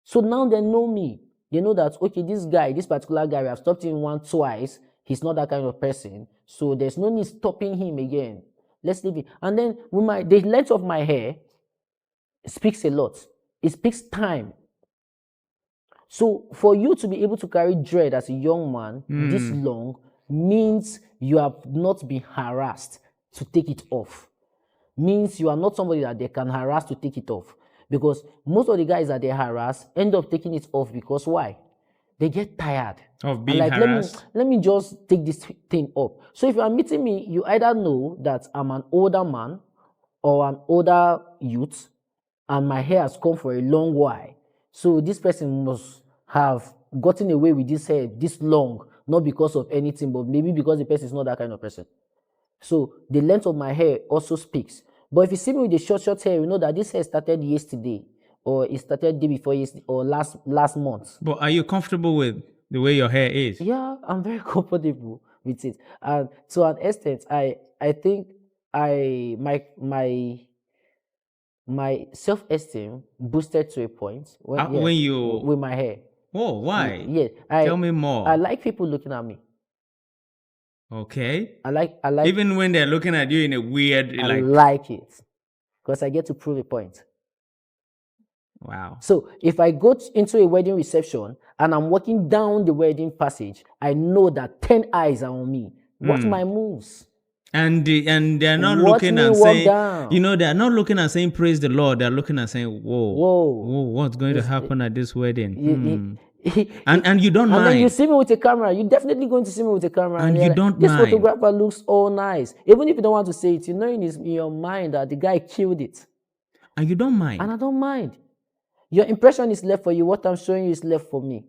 So now they know me. They know that, okay, this particular guy, we have stopped him twice. He's not that kind of person. So there's no need stopping him again. Let's leave it. And then the length of my hair speaks a lot. It speaks time. So for you to be able to carry dread as a young man this long means you have not been harassed to take it off. Means you are not somebody that they can harass to take it off. Because most of the guys that they harass end up taking it off because why? They get tired of being harassed. Let me just take this thing up. So if you are meeting me, you either know that I'm an older man or an older youth and my hair has come for a long while. So this person must have gotten away with this hair this long, not because of anything, but maybe because the person is not that kind of person. So the length of my hair also speaks. But if you see me with the short hair, you know that this hair started yesterday, or it started day before yesterday, or last month. But are you comfortable with the way your hair is? Yeah, I'm very comfortable with it. And to an extent, I think my self-esteem boosted to a point when you with my hair. Oh, why? Yeah, tell me more. I like people looking at me. Okay. I like even when they're looking at you in a weird. I like it because I get to prove a point. Wow. So if I go into a wedding reception and I'm walking down the wedding passage, I know that 10 eyes are on me. Watch my moves. And they're not looking and saying, they're not looking and saying, praise the Lord. They're looking and saying, whoa, what's going to happen at this wedding? And you don't mind. And then you see me with a camera. You're definitely going to see me with a camera. And you don't mind. This photographer looks all nice. Even if you don't want to say it, you know in your mind that the guy killed it. And you don't mind. And I don't mind. Your impression is left for you. What I'm showing you is left for me.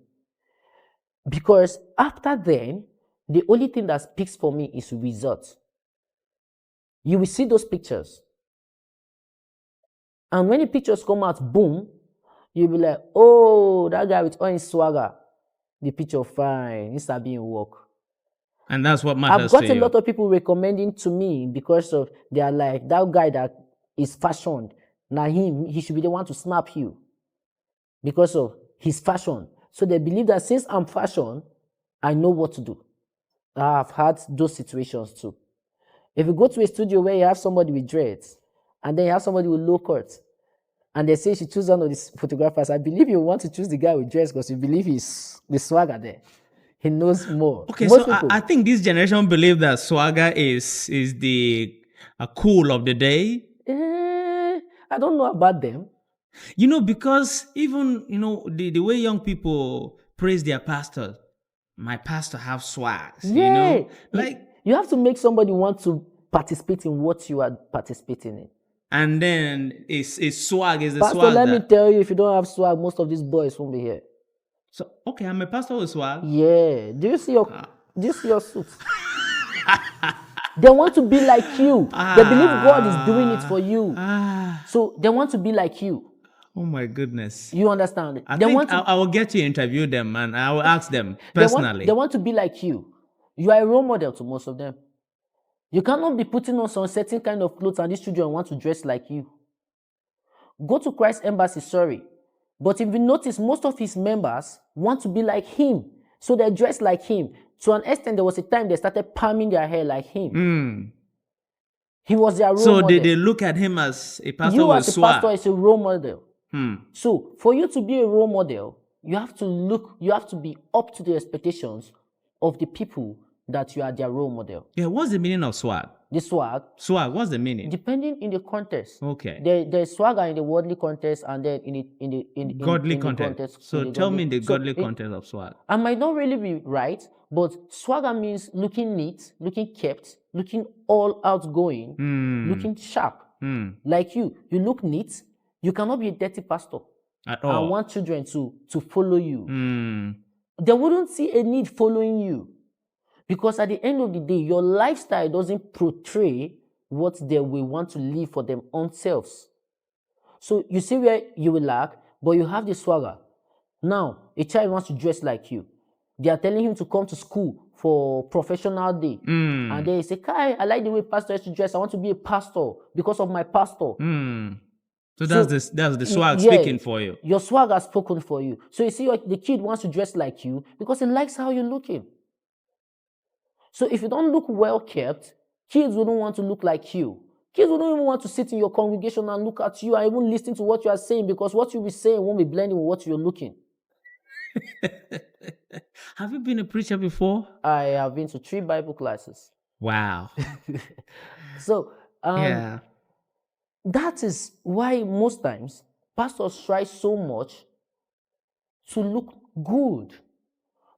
Because after then, the only thing that speaks for me is results. You will see those pictures. And when the pictures come out, boom, you'll be like, oh, that guy with all his swagger, the picture fine, he's being work. And that's what matters to you. I've got a lot of people recommending to me because of they are like, that guy that is fashioned, now he should be the one to snap you because of his fashion. So they believe that since I'm fashion, I know what to do. I've had those situations too. If you go to a studio where you have somebody with dreads and then you have somebody with low cuts, and they say you should choose one of these photographers, I believe you want to choose the guy with dreads because you believe he's the swagger there. He knows more. Okay, most so I think this generation believe that swagger is the cool of the day. I don't know about them. Because even, the way young people praise their pastor, my pastor have swags, like you have to make somebody want to participate in what you are participating in. And then it's swag is the pastor, swag. Let me tell you, if you don't have swag, most of these boys won't be here. So okay, I'm a pastor with swag. Yeah. Do you see your suit? They want to be like you. They believe God is doing it for you. So they want to be like you. Oh my goodness. You understand it? I will get you to interview them and I will ask them personally. They want to be like you. You are a role model to most of them. You cannot be putting on some certain kind of clothes and these children want to dress like you. Go to Christ Embassy, sorry. But if you notice, most of his members want to be like him. So they dress like him. To an extent, there was a time they started palming their hair like him. He was their role model. So they look at him as a pastor with swag. You as a pastor is a role model. So for you to be a role model, you have to be up to the expectations of the people that you are their role model. Yeah, what's the meaning of swag? The swag. Swag, what's the meaning? Depending in the context. Okay. There's swagger in the worldly context and then in the godly context. So tell me the godly context of swag. I might not really be right, but swagger means looking neat, looking kept, looking all outgoing, looking sharp. Like you look neat. You cannot be a dirty pastor at all. And want children to follow you. They wouldn't see a need following you. Because at the end of the day, your lifestyle doesn't portray what they will want to live for them own selves. So you see where you will lack, but you have the swagger. Now, a child wants to dress like you. They are telling him to come to school for professional day. And then he say, Kai, I like the way pastor used to dress. I want to be a pastor because of my pastor. So that's the swag speaking for you. Your swag has spoken for you. So you see, the kid wants to dress like you because he likes how you're looking. So if you don't look well kept, kids wouldn't want to look like you. Kids wouldn't even want to sit in your congregation and look at you and even listen to what you are saying, because what you'll be saying won't be blending with what you're looking. Have you been a preacher before? I have been to 3 Bible classes. Wow. So, yeah. That is why most times pastors try so much to look good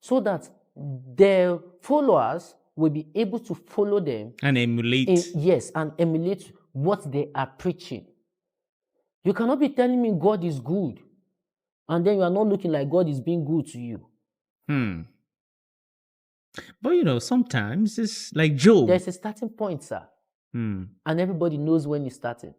so that their followers will be able to follow them and emulate. And emulate what they are preaching. You cannot be telling me God is good and then you are not looking like God is being good to you. But sometimes it's like Job. There's a starting point, sir. And everybody knows when it's starting.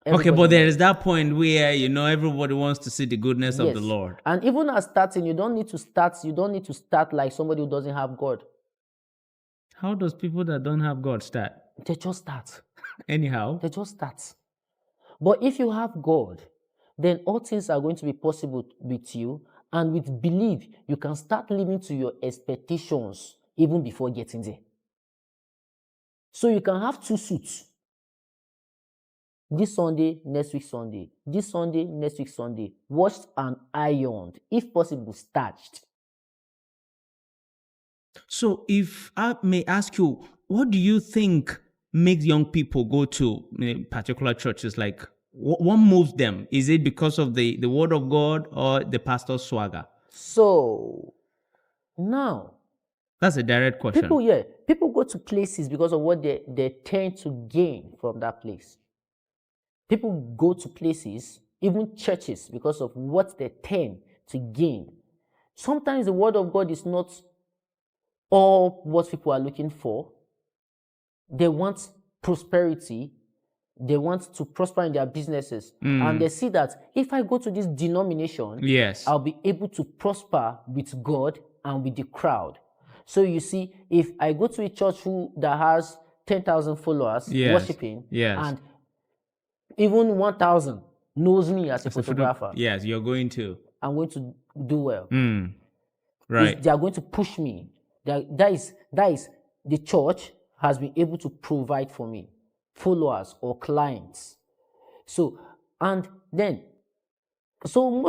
Okay, but there is that point where everybody wants to see the goodness of the Lord. And even at starting, you don't need to start like somebody who doesn't have God. How does people that don't have God start? They just start. Anyhow. They just start. But if you have God, then all things are going to be possible with you, and with belief, you can start living to your expectations even before getting there. So you can have 2 suits. This Sunday, next week Sunday. This Sunday, next week Sunday. Washed and ironed. If possible, starched. So if I may ask you, what do you think makes young people go to particular churches? Like, what moves them? Is it because of the word of God or the pastor's swagger? So, now. That's a direct question. People go to places because of what they tend to gain from that place. People go to places, even churches, because of what they tend to gain. Sometimes the word of God is not all what people are looking for. They want prosperity. They want to prosper in their businesses. And they see that if I go to this denomination, I'll be able to prosper with God and with the crowd. So you see, if I go to a church that has 10,000 followers worshiping, and even 1,000 knows me as a photographer. Yes, you're going to. I'm going to do well. Right. They are going to push me. That is the church has been able to provide for me followers or clients. So most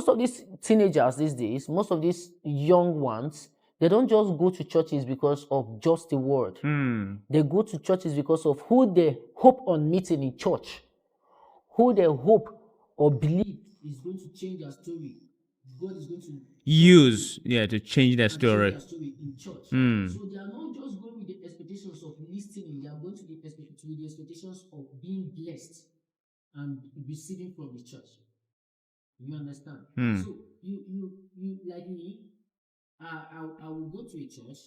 of these teenagers these days, most of these young ones, they don't just go to churches because of just the word. They go to churches because of who they hope on meeting in church. Who they hope or believe is going to change their story. God is going to use to change their story. In church. So they are not just going with the expectations of listening, they are going to the expectations of being blessed and receiving from the church. You understand? So you like me, I will go to a church,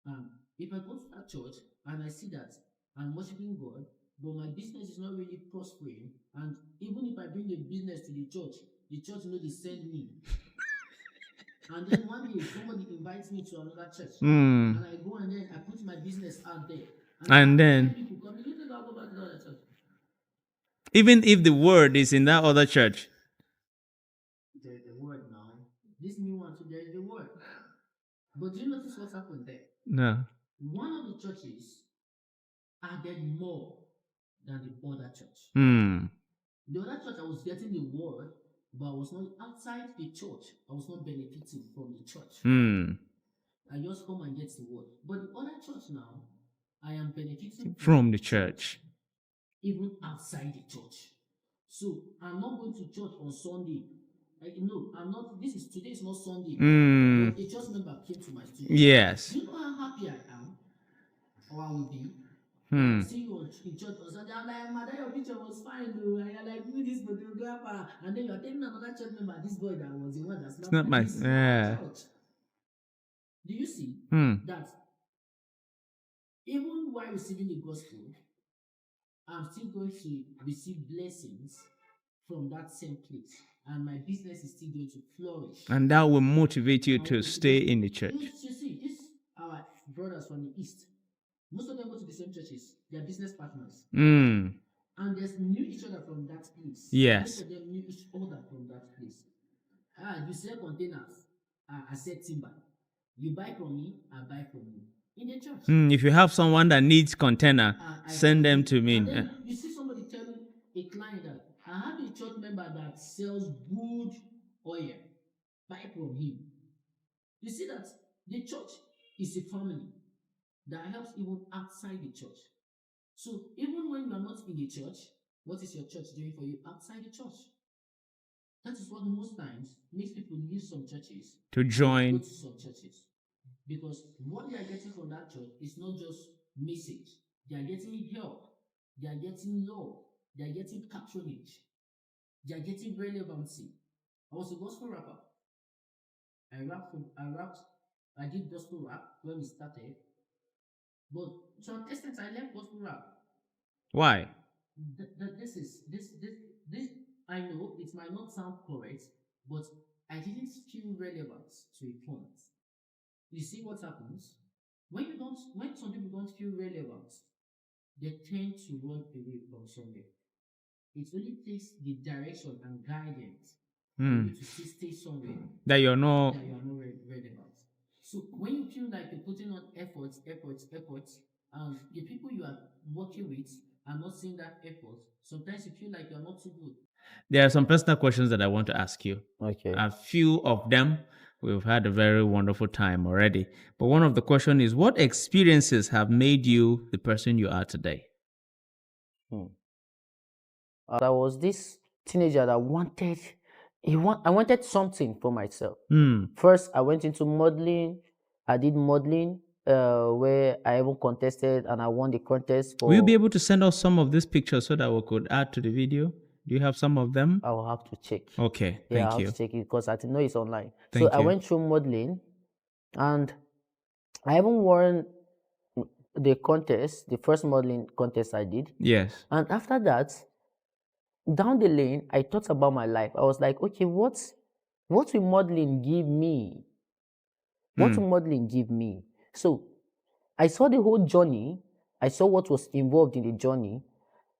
and if I go to that church and I see that I'm worshiping God, but my business is not really prospering, and even if I bring a business to the church they send me. And then one day somebody invites me to another church, and I go and then I put my business out there, and then people come, you think I'll go back to the other church? Even if the word is in that other church. There's the word now. This new one, so there is the word. But do you notice what happened there? No. One of the churches added more than the other church. The other church, I was getting the word, but I was not outside the church. I was not benefiting from the church. I just come and get the word. But the other church now, I am benefiting from the church. Even outside the church. So I'm not going to church on Sunday. I'm not. Today is not Sunday. But a church member came to my studio. Yes. Do you know how happy I am, or I will be? See you in church on Sunday. I'm like, Mother, your picture was fine, though. I like you, this photographer, and then you're telling another church member, this boy that was the one that's not my church. Do you see that even while receiving the gospel, I'm still going to receive blessings from that same place, and my business is still going to flourish. And that will motivate you And to stay in the church. you see, this our brothers from the east. Most of them go to the same churches. They are business partners. Mm. And they knew each other from that place. Yes. Most of them knew each other from that place. You sell containers, I sell timber. You buy from me, I buy from you. In the church. If you have someone that needs container, send them to me. And then you see somebody telling a client that I have a church member that sells good oil. Buy from him. You see that the church is a family that helps even outside the church. So even when you are not in the church, what is your church doing for you outside the church? That is what most times makes people leave some churches to join. Go to some churches. Because what they are getting from that church is not just message. They are getting help. They are getting love. They are getting patronage. They are getting relevancy. I was a gospel rapper. I did gospel rap when we started. But to an extent, I left gospel rap. Why? This I know it might not sound correct, but I didn't feel relevant to a point. You see what happens? When some people don't feel relevant, they tend to run away from somewhere. It only takes the direction and guidance for you to stay somewhere that you're not relevant. So when you feel like you're putting on efforts, and the people you are working with are not seeing that effort, sometimes you feel like you're not too good. There are some personal questions that I want to ask you. Okay. A few of them, we've had a very wonderful time already. But one of the questions is, what experiences have made you the person you are today? I was this teenager that I wanted something for myself. First, I went into modeling. I did modeling, where I even contested and I won the contest. Will you be able to send us some of these pictures so that we could add to the video? Do you have some of them? I will have to check. Okay, Yeah, thank you. I have to check it because I know it's online. Thank I you. went through modeling, and I even won the contest, the first modeling contest I did. Yes. And after that, down the lane, I thought about my life. I was like, okay, what will modeling give me? What will modeling give me? So I saw the whole journey. I saw what was involved in the journey.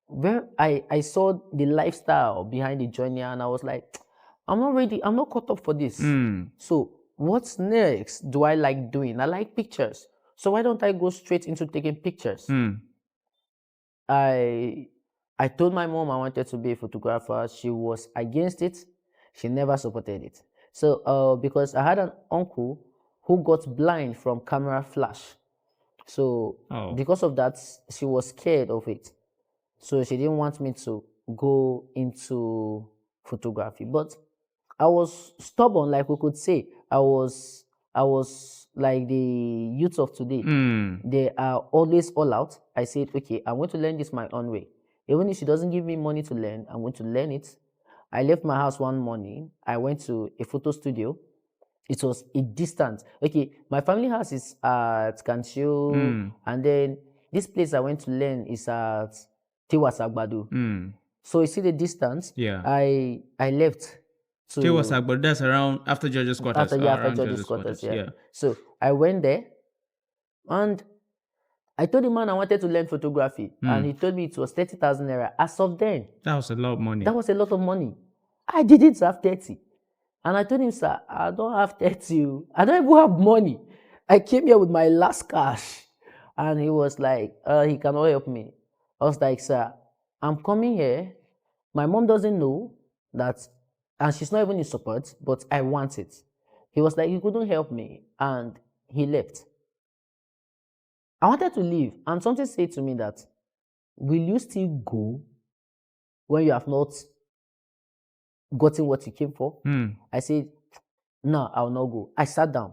Where I saw the lifestyle behind the journey, and I was like, I'm not ready. I'm not caught up for this. So what's next? Do I like doing? I like pictures. So why don't I go straight into taking pictures? I told my mom I wanted to be a photographer. She was against it. She never supported it. So because I had an uncle who got blind from camera flash. So because of that, she was scared of it. So she didn't want me to go into photography. But I was stubborn, like we could say. I was like the youth of today. They are always all out. I said, okay, I'm going to learn this my own way. Even if she doesn't give me money to learn, I'm going to learn it. I left my house one morning. I went to a photo studio. It was a distance. Okay, my family house is at Kanshio, and then this place I went to learn is at Tiwasagbadu. So you see the distance. Yeah. I left. Tiwasagbadu, that's around after George's quarters. After George's quarters, yeah. So I went there, and I told the man I wanted to learn photography, and he told me it was 30,000 naira. As of then, that was a lot of money. That was a lot of money. I didn't have 30. And I told him, sir, I don't have 30. I don't even have money. I came here with my last cash. And he was like, he cannot help me. I was like, sir, I'm coming here. My mom doesn't know that, and she's not even in support, but I want it. He was like, he couldn't help me. And he left. I wanted to leave. And something said to me that, will you still go when you have not gotten what you came for? I said, no, I'll not go. I sat down.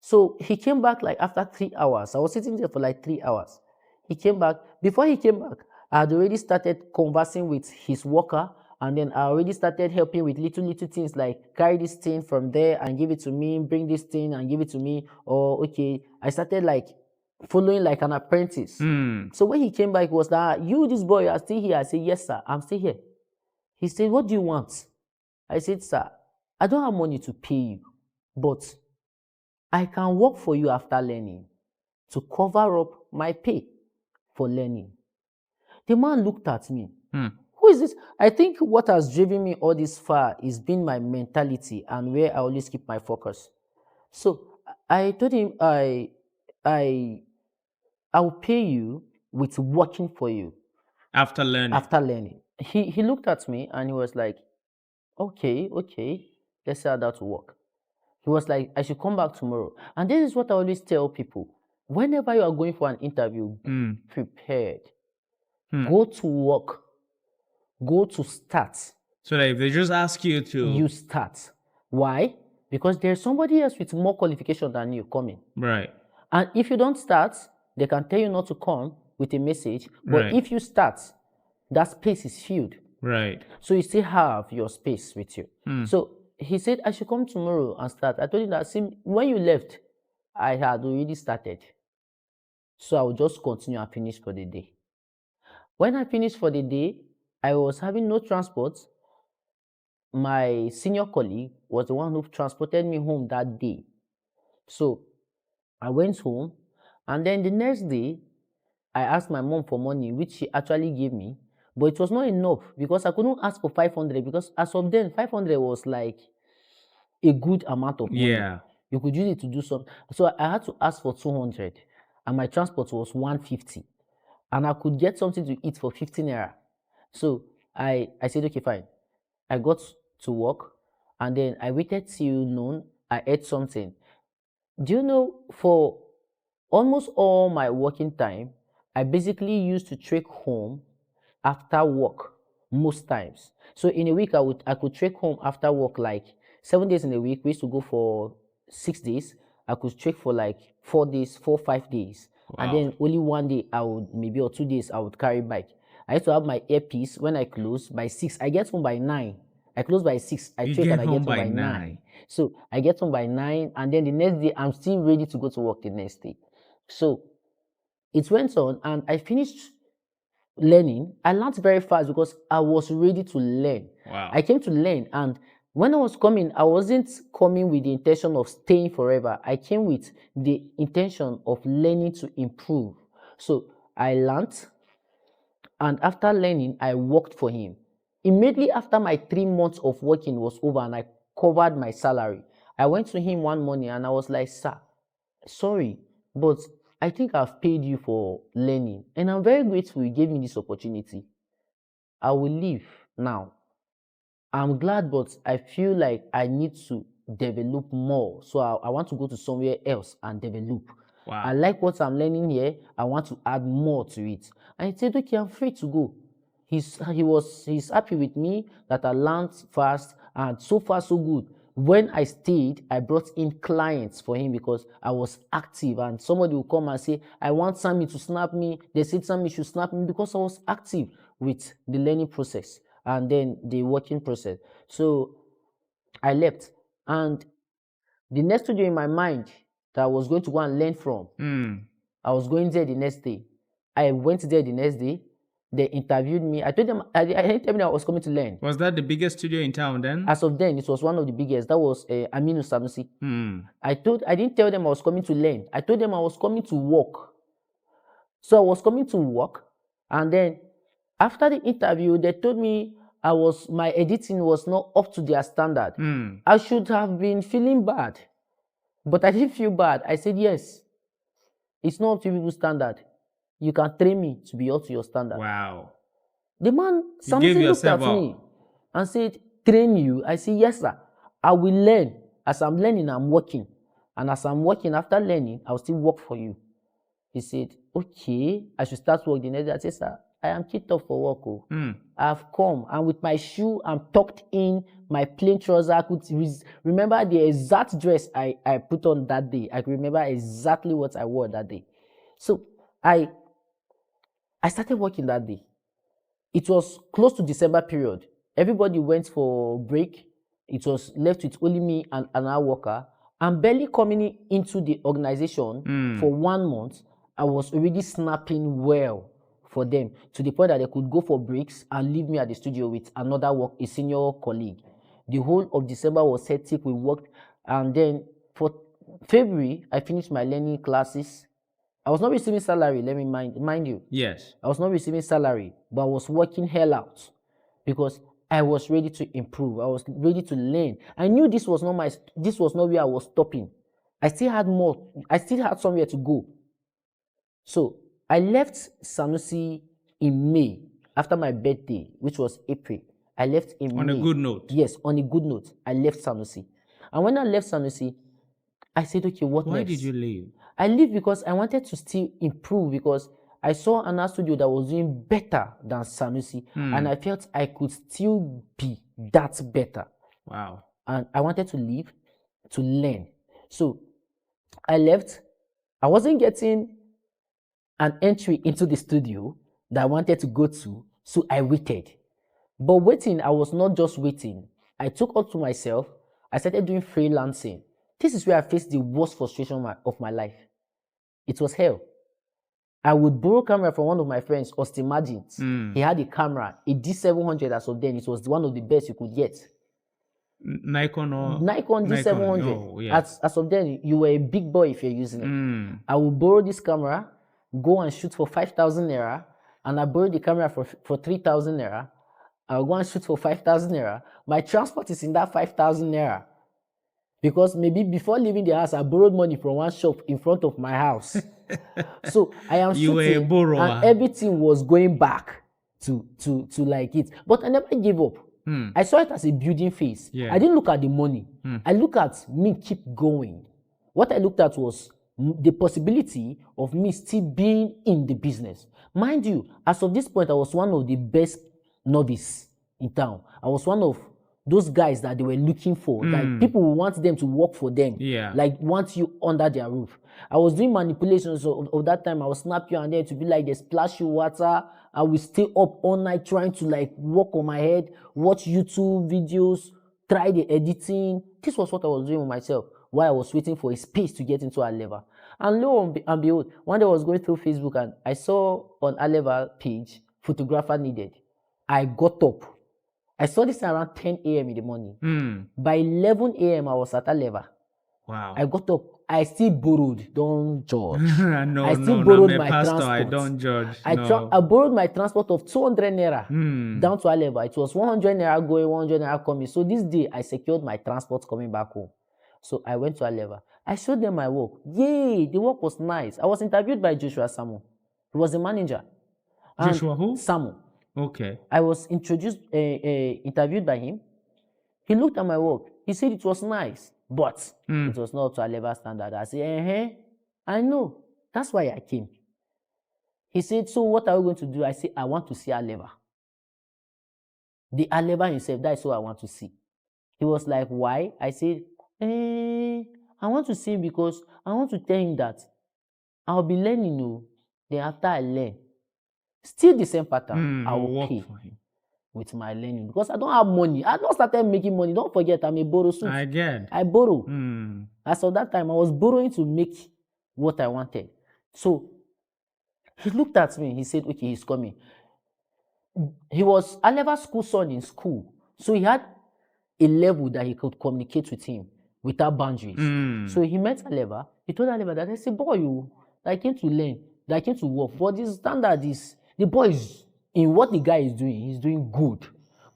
So he came back like after 3 hours. I was sitting there for like 3 hours. He came back. Before he came back, I had already started conversing with his worker, and then I already started helping with little things like carry this thing from there and give it to me, bring this thing and give it to me. Or okay, I started like following like an apprentice. So when he came back, he was like, you, this boy, are still here? I said, yes, sir, I'm still here. He said, what do you want? I said, sir, I don't have money to pay you, but I can work for you after learning to cover up my pay for learning. The man looked at me. Who is this? I think what has driven me all this far is been my mentality and where I always keep my focus. So I told him I'll pay you with working for you. After learning. He looked at me and he was like, okay, let's see how that will work. He was like, I should come back tomorrow. And this is what I always tell people. Whenever you are going for an interview, be prepared. Go to work. Go to start. So that if they just ask you to... You start. Why? Because there's somebody else with more qualification than you coming. Right. And if you don't start, they can tell you not to come with a message. But if you start, that space is filled. Right. So you still have your space with you. So he said, I should come tomorrow and start. I told him that when you left, I had already started. So I will just continue and finish for the day. When I finished for the day, I was having no transport. My senior colleague was the one who transported me home that day. So I went home, and then the next day, I asked my mom for money, which she actually gave me. But it was not enough because I couldn't ask for 500 because as of then, 500 was like a good amount of money. Yeah. You could use it to do something. So I had to ask for 200, and my transport was 150. And I could get something to eat for 15 naira. So I said, okay, fine. I got to work, and then I waited till noon. I ate something. Do you know, for almost all my working time, I basically used to trek home after work most times. So in a week, I could trek home after work like 7 days in a week. We used to go for 6 days. I could trek for like 4 days, 5 days. Wow. And then only one day or 2 days, I would carry bike. I used to have my earpiece when I close by 6. I get home by 9. I close by 6. I trek and I get home by 9. So I get home by 9, and then the next day, I'm still ready to go to work the next day. So it went on, and I finished learning. I learned very fast because I was ready to learn. Wow. I came to learn, and when I was coming, I wasn't coming with the intention of staying forever. I came with the intention of learning to improve. So I learned, and after learning, I worked for him. Immediately after my 3 months of working was over and I covered my salary, I went to him one morning and I was like, sir, sorry, but I think I've paid you for learning, and I'm very grateful you gave me this opportunity. I will leave now. I'm glad, but I feel like I need to develop more. So I want to go to somewhere else and develop. Wow. I like what I'm learning here. I want to add more to it. And he said, okay, I'm free to go. He's happy with me that I learned fast, and so far so good. When I stayed, I brought in clients for him because I was active, and somebody will come and say, I want Sammy to snap me. They said Sammy should snap me because I was active with the learning process and then the working process. So I left, and the next studio in my mind that I was going to go and learn from, I was going there the next day. I went there the next day. They interviewed me. I told them, I didn't tell them I was coming to learn. Was that the biggest studio in town then? As of then, it was one of the biggest. That was Aminu Sanusi. I didn't tell them I was coming to learn. I told them I was coming to work. So I was coming to work, and then after the interview, they told me my editing was not up to their standard. I should have been feeling bad, but I didn't feel bad. I said, yes, it's not up to people's standard. You can train me to be up to your standard. Wow. The man, something looked at me and said, train you? I said, yes, sir. I will learn. As I'm learning, I'm working. And as I'm working, after learning, I'll still work for you. He said, okay, I should start work the next day. I said, sir, I am kicked off for work. I've come, and with my shoe, I'm tucked in, my plain trouser. I could remember the exact dress I put on that day. I could remember exactly what I wore that day. So I started working that day. It was close to December period. Everybody went for break. It was left with only me and another worker. I'm barely coming into the organization for 1 month. I was already snapping well for them to the point that they could go for breaks and leave me at the studio with a senior colleague. The whole of December was hectic. We worked, and then for February, I finished my learning classes. I was not receiving salary, let me mind you. Yes. I was not receiving salary, but I was working hell out because I was ready to improve. I was ready to learn. I knew this was not where I was stopping. I still had more. I still had somewhere to go. So I left Sanusi in May after my birthday, which was April. I left in May. On a good note. Yes, on a good note. I left Sanusi. And when I left Sanusi, I said, okay, what next? Why did you leave? I leave because I wanted to still improve, because I saw another studio that was doing better than Sanusi, and I felt I could still be that better. Wow. And I wanted to leave to learn. So I left. I wasn't getting an entry into the studio that I wanted to go to, so I waited. But waiting, I was not just waiting. I took up to myself. I started doing freelancing. This is where I faced the worst frustration of my life. It was hell. I would borrow camera from one of my friends, Austin Margins. He had a camera, a D700 as of then. It was one of the best you could get. Nikon D700. Oh, yeah. As of then, you were a big boy if you're using it. I would borrow this camera, go and shoot for 5,000 naira, and I borrowed the camera for 3,000 naira. I'll go and shoot for 5,000 naira. My transport is in that 5,000 naira. Because maybe before leaving the house, I borrowed money from one shop in front of my house. So I am You were a shooting, borrower. and everything was going back to like it. But I never gave up. I saw it as a building phase. Yeah. I didn't look at the money. I looked at me keep going. What I looked at was the possibility of me still being in the business. Mind you, as of this point, I was one of the best novice in town. I was one of those guys that they were looking for. Like, people want them to work for them. Yeah. Like, want you under their roof. I was doing manipulations of that time. I was snap you and then to be like, they splash you water. I will stay up all night trying to like work on my head, watch YouTube videos, try the editing. This was what I was doing with myself while I was waiting for a space to get into Aleva. And lo and behold, one day I was going through Facebook and I saw on Aleva page, photographer needed. I got up. I saw this around 10 a.m. in the morning. By 11 a.m., I was at Aleva. Wow. I got up. I still borrowed. Don't judge. No, I still no, borrowed no, my pastor, transport. I don't judge. I borrowed my transport of 200 naira down to Aleva. It was 100 naira going, 100 naira coming. So this day, I secured my transport coming back home. So I went to Aleva. I showed them my work. Yay, the work was nice. I was interviewed by Joshua Samu. He was the manager. Joshua who? Samu. Okay. I was interviewed by him. He looked at my work. He said it was nice, but it was not to Aleva standard. I said, I know. That's why I came. He said, so what are we going to do? I said, I want to see Aleva. The Aleva himself, that is what I want to see. He was like, why? I said, I want to see him because I want to tell him that I'll be learning, then after I learn, still the same pattern, I will pay with my learning because I don't have money. I don't started making money. Don't forget, I'm a borrow suit. I borrow. As of that time, I was borrowing to make what I wanted. So he looked at me. He said, okay, he's coming. He was Aleva's school son in school. So he had a level that he could communicate with him without boundaries. So he met Aleva. He told Aleva that I said, boy, I came to learn, that I came to work. But the standard is, the boy is, in what the guy is doing, he's doing good.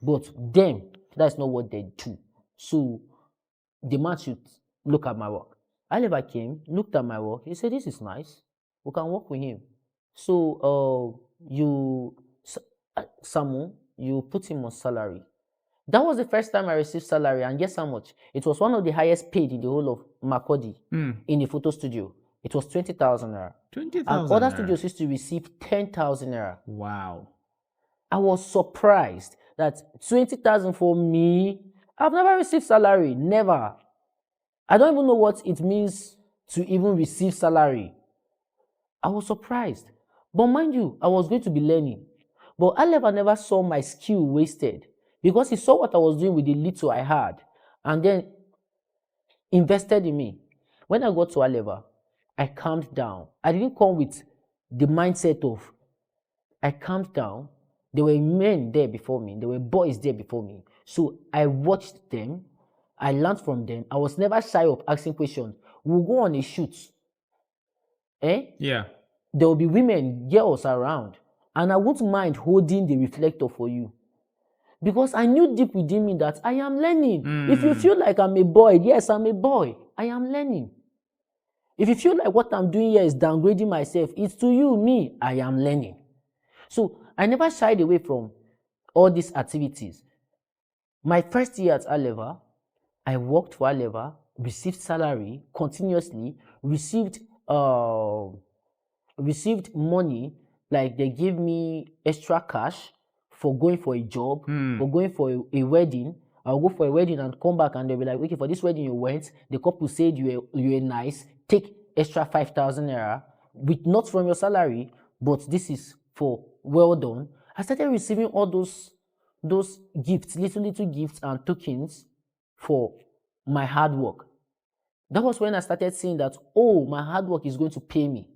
But them, that's not what they do. So the man should look at my work. Aleva came, looked at my work. He said, this is nice. We can work with him. So Samu, you put him on salary. That was the first time I received salary, and guess how much? It was one of the highest paid in the whole of Makurdi in the photo studio. It was 20,000 naira. 20,000. And other studios used to receive 10,000 naira. Wow. I was surprised that 20,000 for me. I've never received salary, never. I don't even know what it means to even receive salary. I was surprised. But mind you, I was going to be learning. But Aleva never saw my skill wasted because he saw what I was doing with the little I had and then invested in me. When I got to Aleva, I calmed down. I didn't come with the mindset of I calmed down. There were men there before me. There were boys there before me. So I watched them. I learned from them. I was never shy of asking questions. We'll go on a shoot. Yeah. There will be women, girls around. And I won't mind holding the reflector for you. Because I knew deep within me that I am learning. If you feel like I'm a boy, yes, I'm a boy. I am learning. If you feel like what I'm doing here is downgrading myself, it's to you, me, I am learning. So I never shied away from all these activities. My first year at A-level, I worked for A-level, received salary continuously, received money, like they gave me extra cash for going for a job, for going for a wedding. I'll go for a wedding and come back and they'll be like, okay, for this wedding you went, the couple said you were nice, take extra 5,000 naira, with not from your salary, but this is for well done. I started receiving all those gifts, little gifts and tokens for my hard work. That was when I started seeing that, oh, my hard work is going to pay me.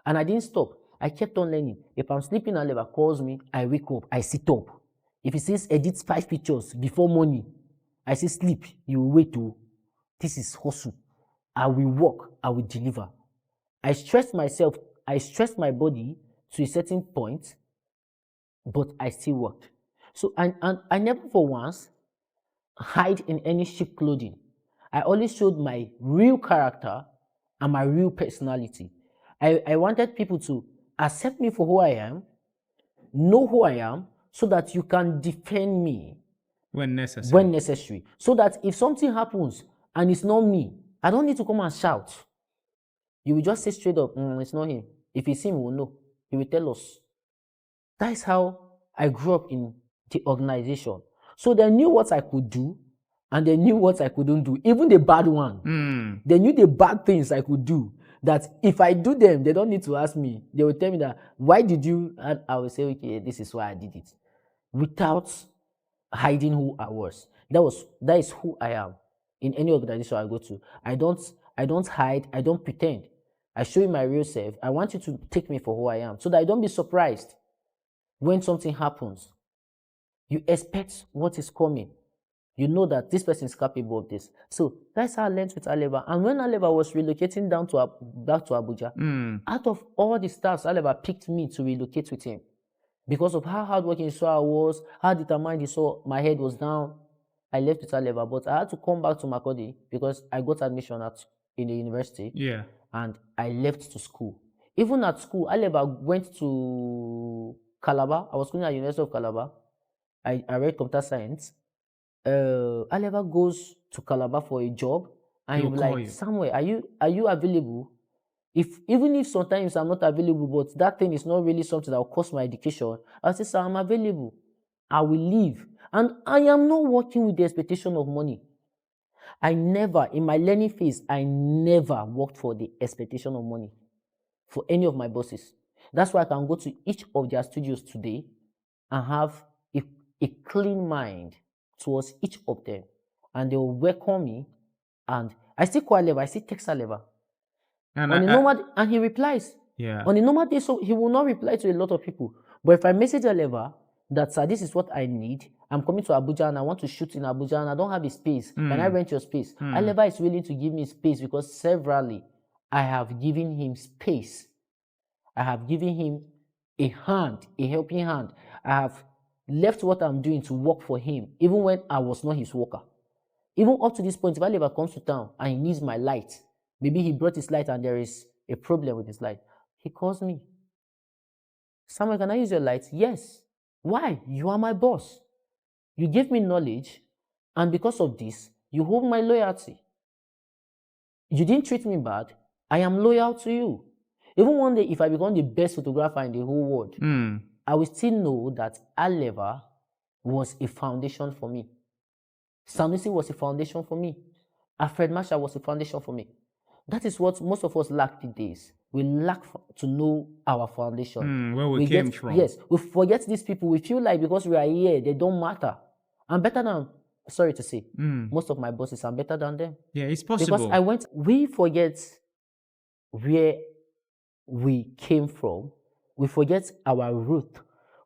And I didn't stop. I kept on learning. If I'm sleeping and Lever calls me, I wake up, I sit up. If he says edit 5 pictures before morning, I say sleep, you will wait to. This is hustle. I will work, I will deliver. I stressed myself, I stressed my body to a certain point, but I still worked. So I never for once hide in any cheap clothing. I always showed my real character and my real personality. I wanted people to accept me for who I am, know who I am, so that you can defend me when necessary. So that if something happens and it's not me, I don't need to come and shout. You will just say straight up, it's not him. If it's him, we'll know. He will tell us. That is how I grew up in the organization. So they knew what I could do and they knew what I couldn't do. Even the bad one. They knew the bad things I could do. That if I do them, they don't need to ask me. They will tell me that, why did you? And I will say, okay, this is why I did it. Without hiding who I was. That is who I am in any organization I go to. I don't hide, I don't pretend. I show you my real self. I want you to take me for who I am so that I don't be surprised when something happens. You expect what is coming. You know that this person is capable of this. So that's how I learned with Aleva. And when Aleva was relocating back to Abuja, out of all the staffs, Aleva picked me to relocate with him. Because of how hardworking he saw I was, how determined he saw my head was down, I left with Aleva. But I had to come back to Makurdi because I got admission in the university. Yeah. And I left to school. Even at school, Aleva went to Calabar. I was schooling at the University of Calabar. I read computer science. Aleva goes to Calabar for a job, and he'll be like, Samuel, are you available? Even if sometimes I'm not available, but that thing is not really something that will cost my education, I'll say, sir, I'm available. I will leave. And I am not working with the expectation of money. In my learning phase, I never worked for the expectation of money for any of my bosses. That's why I can go to each of their studios today and have a clean mind towards each of them. And they will welcome me. And I still call Aleva, I still text Aleva. And he replies. Yeah. On a normal day, so he will not reply to a lot of people. But if I message Aleva that, sir, this is what I need, I'm coming to Abuja and I want to shoot in Abuja and I don't have a space. Can I rent your space? Aleva is willing to give me space because severally I have given him space. I have given him a hand, a helping hand. I have left what I'm doing to work for him, even when I was not his worker. Even up to this point, if Aleva comes to town and he needs my light, maybe he brought his light and there is a problem with his light, he calls me. Samuel, can I use your light? Yes. Why? You are my boss. You gave me knowledge, and because of this, you hold my loyalty. You didn't treat me bad. I am loyal to you. Even one day, if I become the best photographer in the whole world, I will still know that Aleva was a foundation for me. Sanusi was a foundation for me. Alfred Marshall was a foundation for me. That is what most of us lack these days. We lack to know our foundation. Where we came from. Yes, we forget these people. We feel like because we are here, they don't matter. I'm better than, sorry to say, most of my bosses, I'm better than them. Yeah, it's possible. Because we forget where we came from, we forget our root,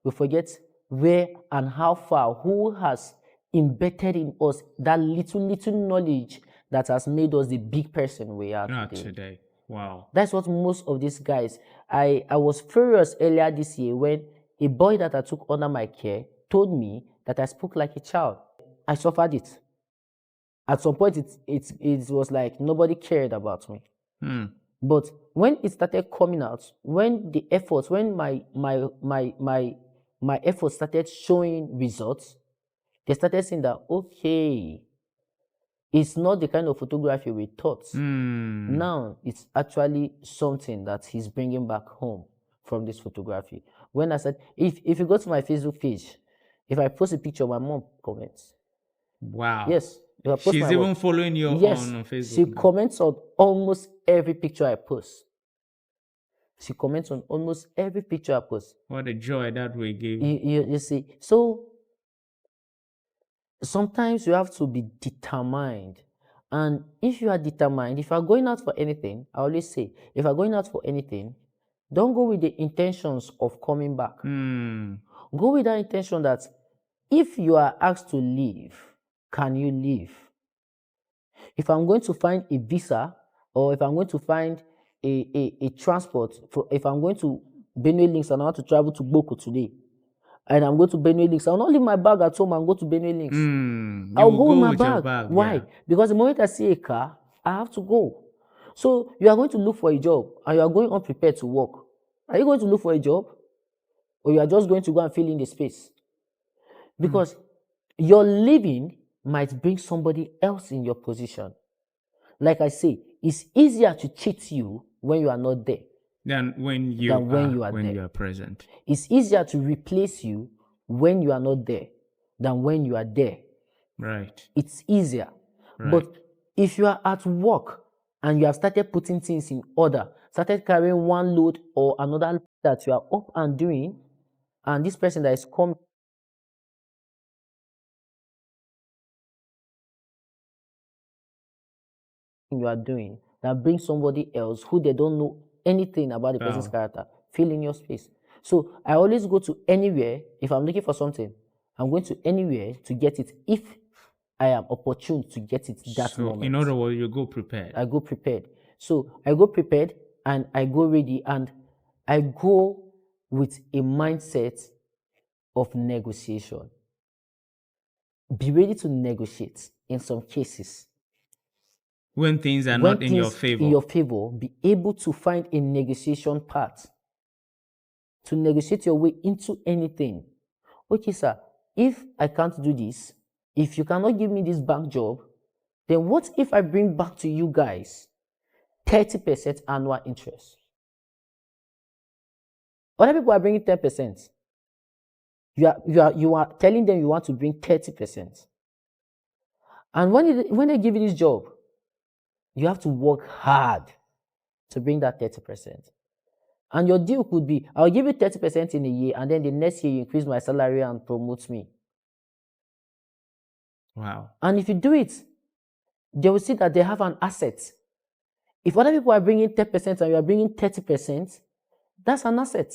we forget where and how far, who has embedded in us that little knowledge that has made us the big person we are today. Wow. That's what most of these guys. I was furious earlier this year when a boy that I took under my care told me that I spoke like a child. I suffered it. At some point, it was like nobody cared about me. But when it started coming out, when the efforts, when my efforts started showing results, they started saying that, okay, it's not the kind of photography we thought. Now it's actually something that he's bringing back home from this photography. When I said, if you go to my Facebook page, if I post a picture, my mom comments. Wow. Yes. She's even following you on Facebook. She comments on almost every picture I post. She comments on almost every picture I post. What a joy that will give. You see, so sometimes you have to be determined. And if you are determined, if you are going out for anything, I always say, if you are going out for anything, don't go with the intentions of coming back. Go with that intention that if you are asked to leave, can you leave? If I'm going to find a visa, or if I'm going to find a transport, if I'm going to Benue Links and I want to travel to Boko today, and I'm going to Benue Links, I'll not leave my bag at home and go to Benue Links. I'll go with my bag. Why? Yeah. Because the moment I see a car, I have to go. So you are going to look for a job and you are going unprepared to work. Are you going to look for a job? Or you are just going to go and fill in the space? Because your leaving might bring somebody else in your position. Like I say, it's easier to cheat you when you are not there than when you are present. It's easier to replace you when you are not there than when you are there. Right. It's easier. Right. But if you are at work and you have started putting things in order, started carrying one load or another that you are up and doing, and this person that is coming, you are doing, that brings somebody else who they don't know anything about the person's character, fill in your space. So I always go to anywhere. If I'm looking for something, I'm going to anywhere to get it if I am opportune to get it that moment. In other words, you go prepared. I go prepared. So I go prepared and I go ready and I go with a mindset of negotiation. Be ready to negotiate in some cases. When things are not in your favor. In your favor, be able to find a negotiation path to negotiate your way into anything. Okay, sir, if I can't do this, if you cannot give me this bank job, then what if I bring back to you guys 30% annual interest? Other people are bringing 10%. You are telling them you want to bring 30%. And when they give you this job, you have to work hard to bring that 30%. And your deal could be, I'll give you 30% in a year, and then the next year you increase my salary and promote me. Wow. And if you do it, they will see that they have an asset. If other people are bringing 10% and you are bringing 30%, that's an asset.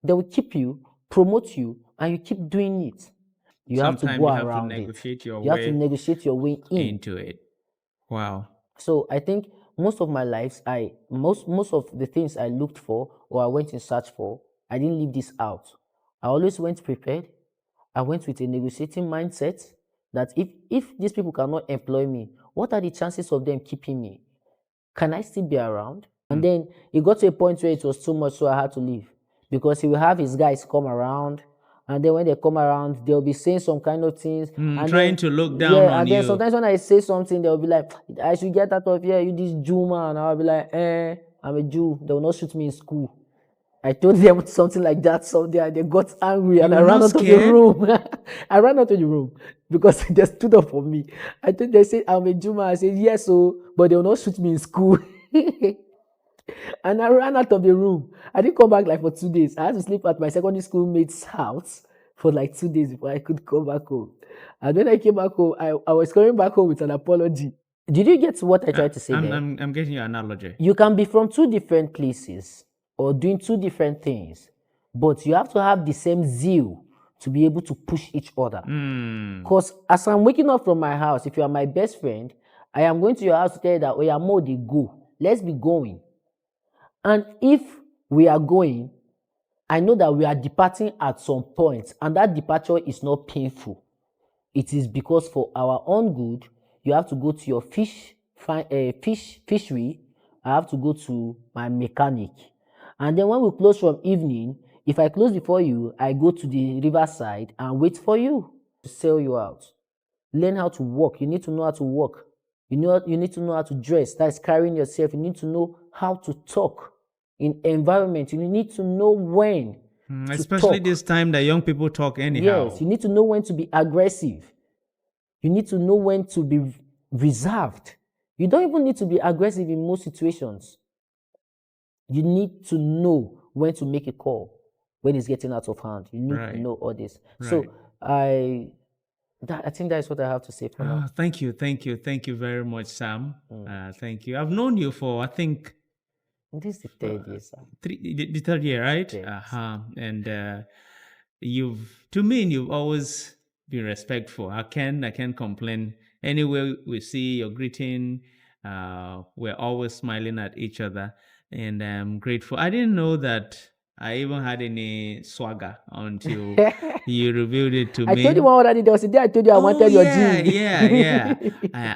They will keep you, promote you, and you keep doing it. You have to go around it. You have to negotiate your way into it. Wow. So I think most of my lives, most of the things I looked for or I went in search for, I didn't leave this out. I always went prepared. I went with a negotiating mindset that if these people cannot employ me, what are the chances of them keeping me? Can I still be around? And then it got to a point where it was too much, so I had to leave. Because he will have his guys come around, and then when they come around, they'll be saying some kind of things. And trying to look down on you. And then sometimes when I say something, they'll be like, I should get out of here, you this Jew man. I'll be like, I'm a Jew. They will not shoot me in school. I told them something like that someday, and they got angry, and I ran out of the room. I ran out of the room because they stood up for me. I think they said, I'm a Jew man. I said, yes, but they will not shoot me in school. And I ran out of the room. I didn't come back like for 2 days. I had to sleep at my secondary school mate's house for like 2 days before I could come back home. And when I came back home, I was coming back home with an apology. Did you get what I tried to say there? I'm getting your analogy. You can be from two different places or doing two different things, but you have to have the same zeal to be able to push each other. Because as I'm waking up from my house, if you are my best friend, I am going to your house to tell you that, oh yeah, Mo, they go. Let's be going. And if we are going, I know that we are departing at some point, and that departure is not painful. It is because for our own good, you have to go to your fishery. I have to go to my mechanic. And then when we close from evening, if I close before you, I go to the riverside and wait for you to sell you out. Learn how to walk. You need to know how to walk. You need to know how to dress. That's carrying yourself. You need to know how to talk in environment. You need to know when especially talk. this time that young people talk anyhow. Yes, you need to know when to be aggressive. You need to know when to be reserved. You don't even need to be aggressive in most situations. You need to know when to make a call when it's getting out of hand. You need to know all this. Right. So I think that is what I have to say for now. Thank you very much, Sam. Thank you. I've known you for, I think, this is the third year, sir. The third year, right? Yes. And you've always been respectful. I can't complain. Anywhere we see your greeting, we're always smiling at each other, and I'm grateful. I didn't know that I even had any swagger until you revealed it to me. I told you one other day. I told you I wanted your gene. Yeah.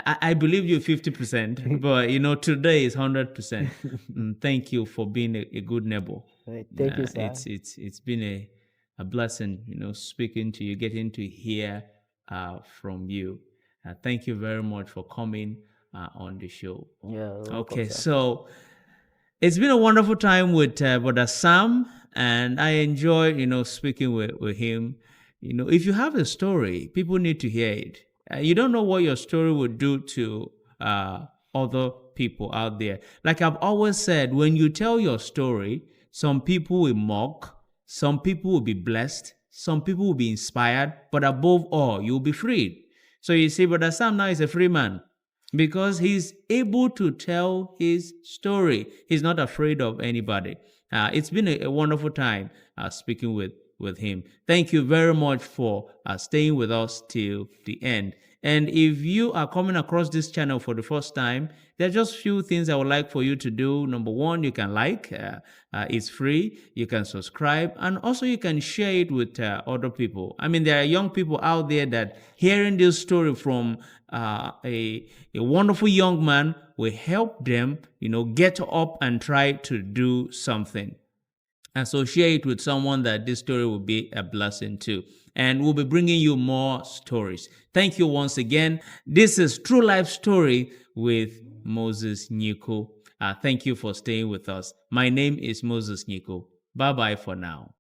I believe you 50%, but today is 100%. Thank you for being a good neighbor. Thank you, sir. It's been a blessing, speaking to you, getting to hear from you. Thank you very much for coming on the show. Yeah. Okay, so it's been a wonderful time with Brother Sam, and I enjoy, speaking with him. If you have a story, people need to hear it. You don't know what your story would do to other people out there. Like I've always said, when you tell your story, some people will mock, some people will be blessed, some people will be inspired, but above all, you'll be freed. So you see, Brother Sam now is a free man, because he's able to tell his story. He's not afraid of anybody. It's been a wonderful time speaking with him. Thank you very much for staying with us till the end. And if you are coming across this channel for the first time, there are just a few things I would like for you to do. Number one, you can like. It's free. You can subscribe. And also you can share it with other people. I mean, there are young people out there that hearing this story from a wonderful young man will help them, get up and try to do something. And so share it with someone that this story will be a blessing to. And we'll be bringing you more stories. Thank you once again. This is True Life Story with Moses Nyiko. Thank you for staying with us. My name is Moses Nyiko. Bye-bye for now.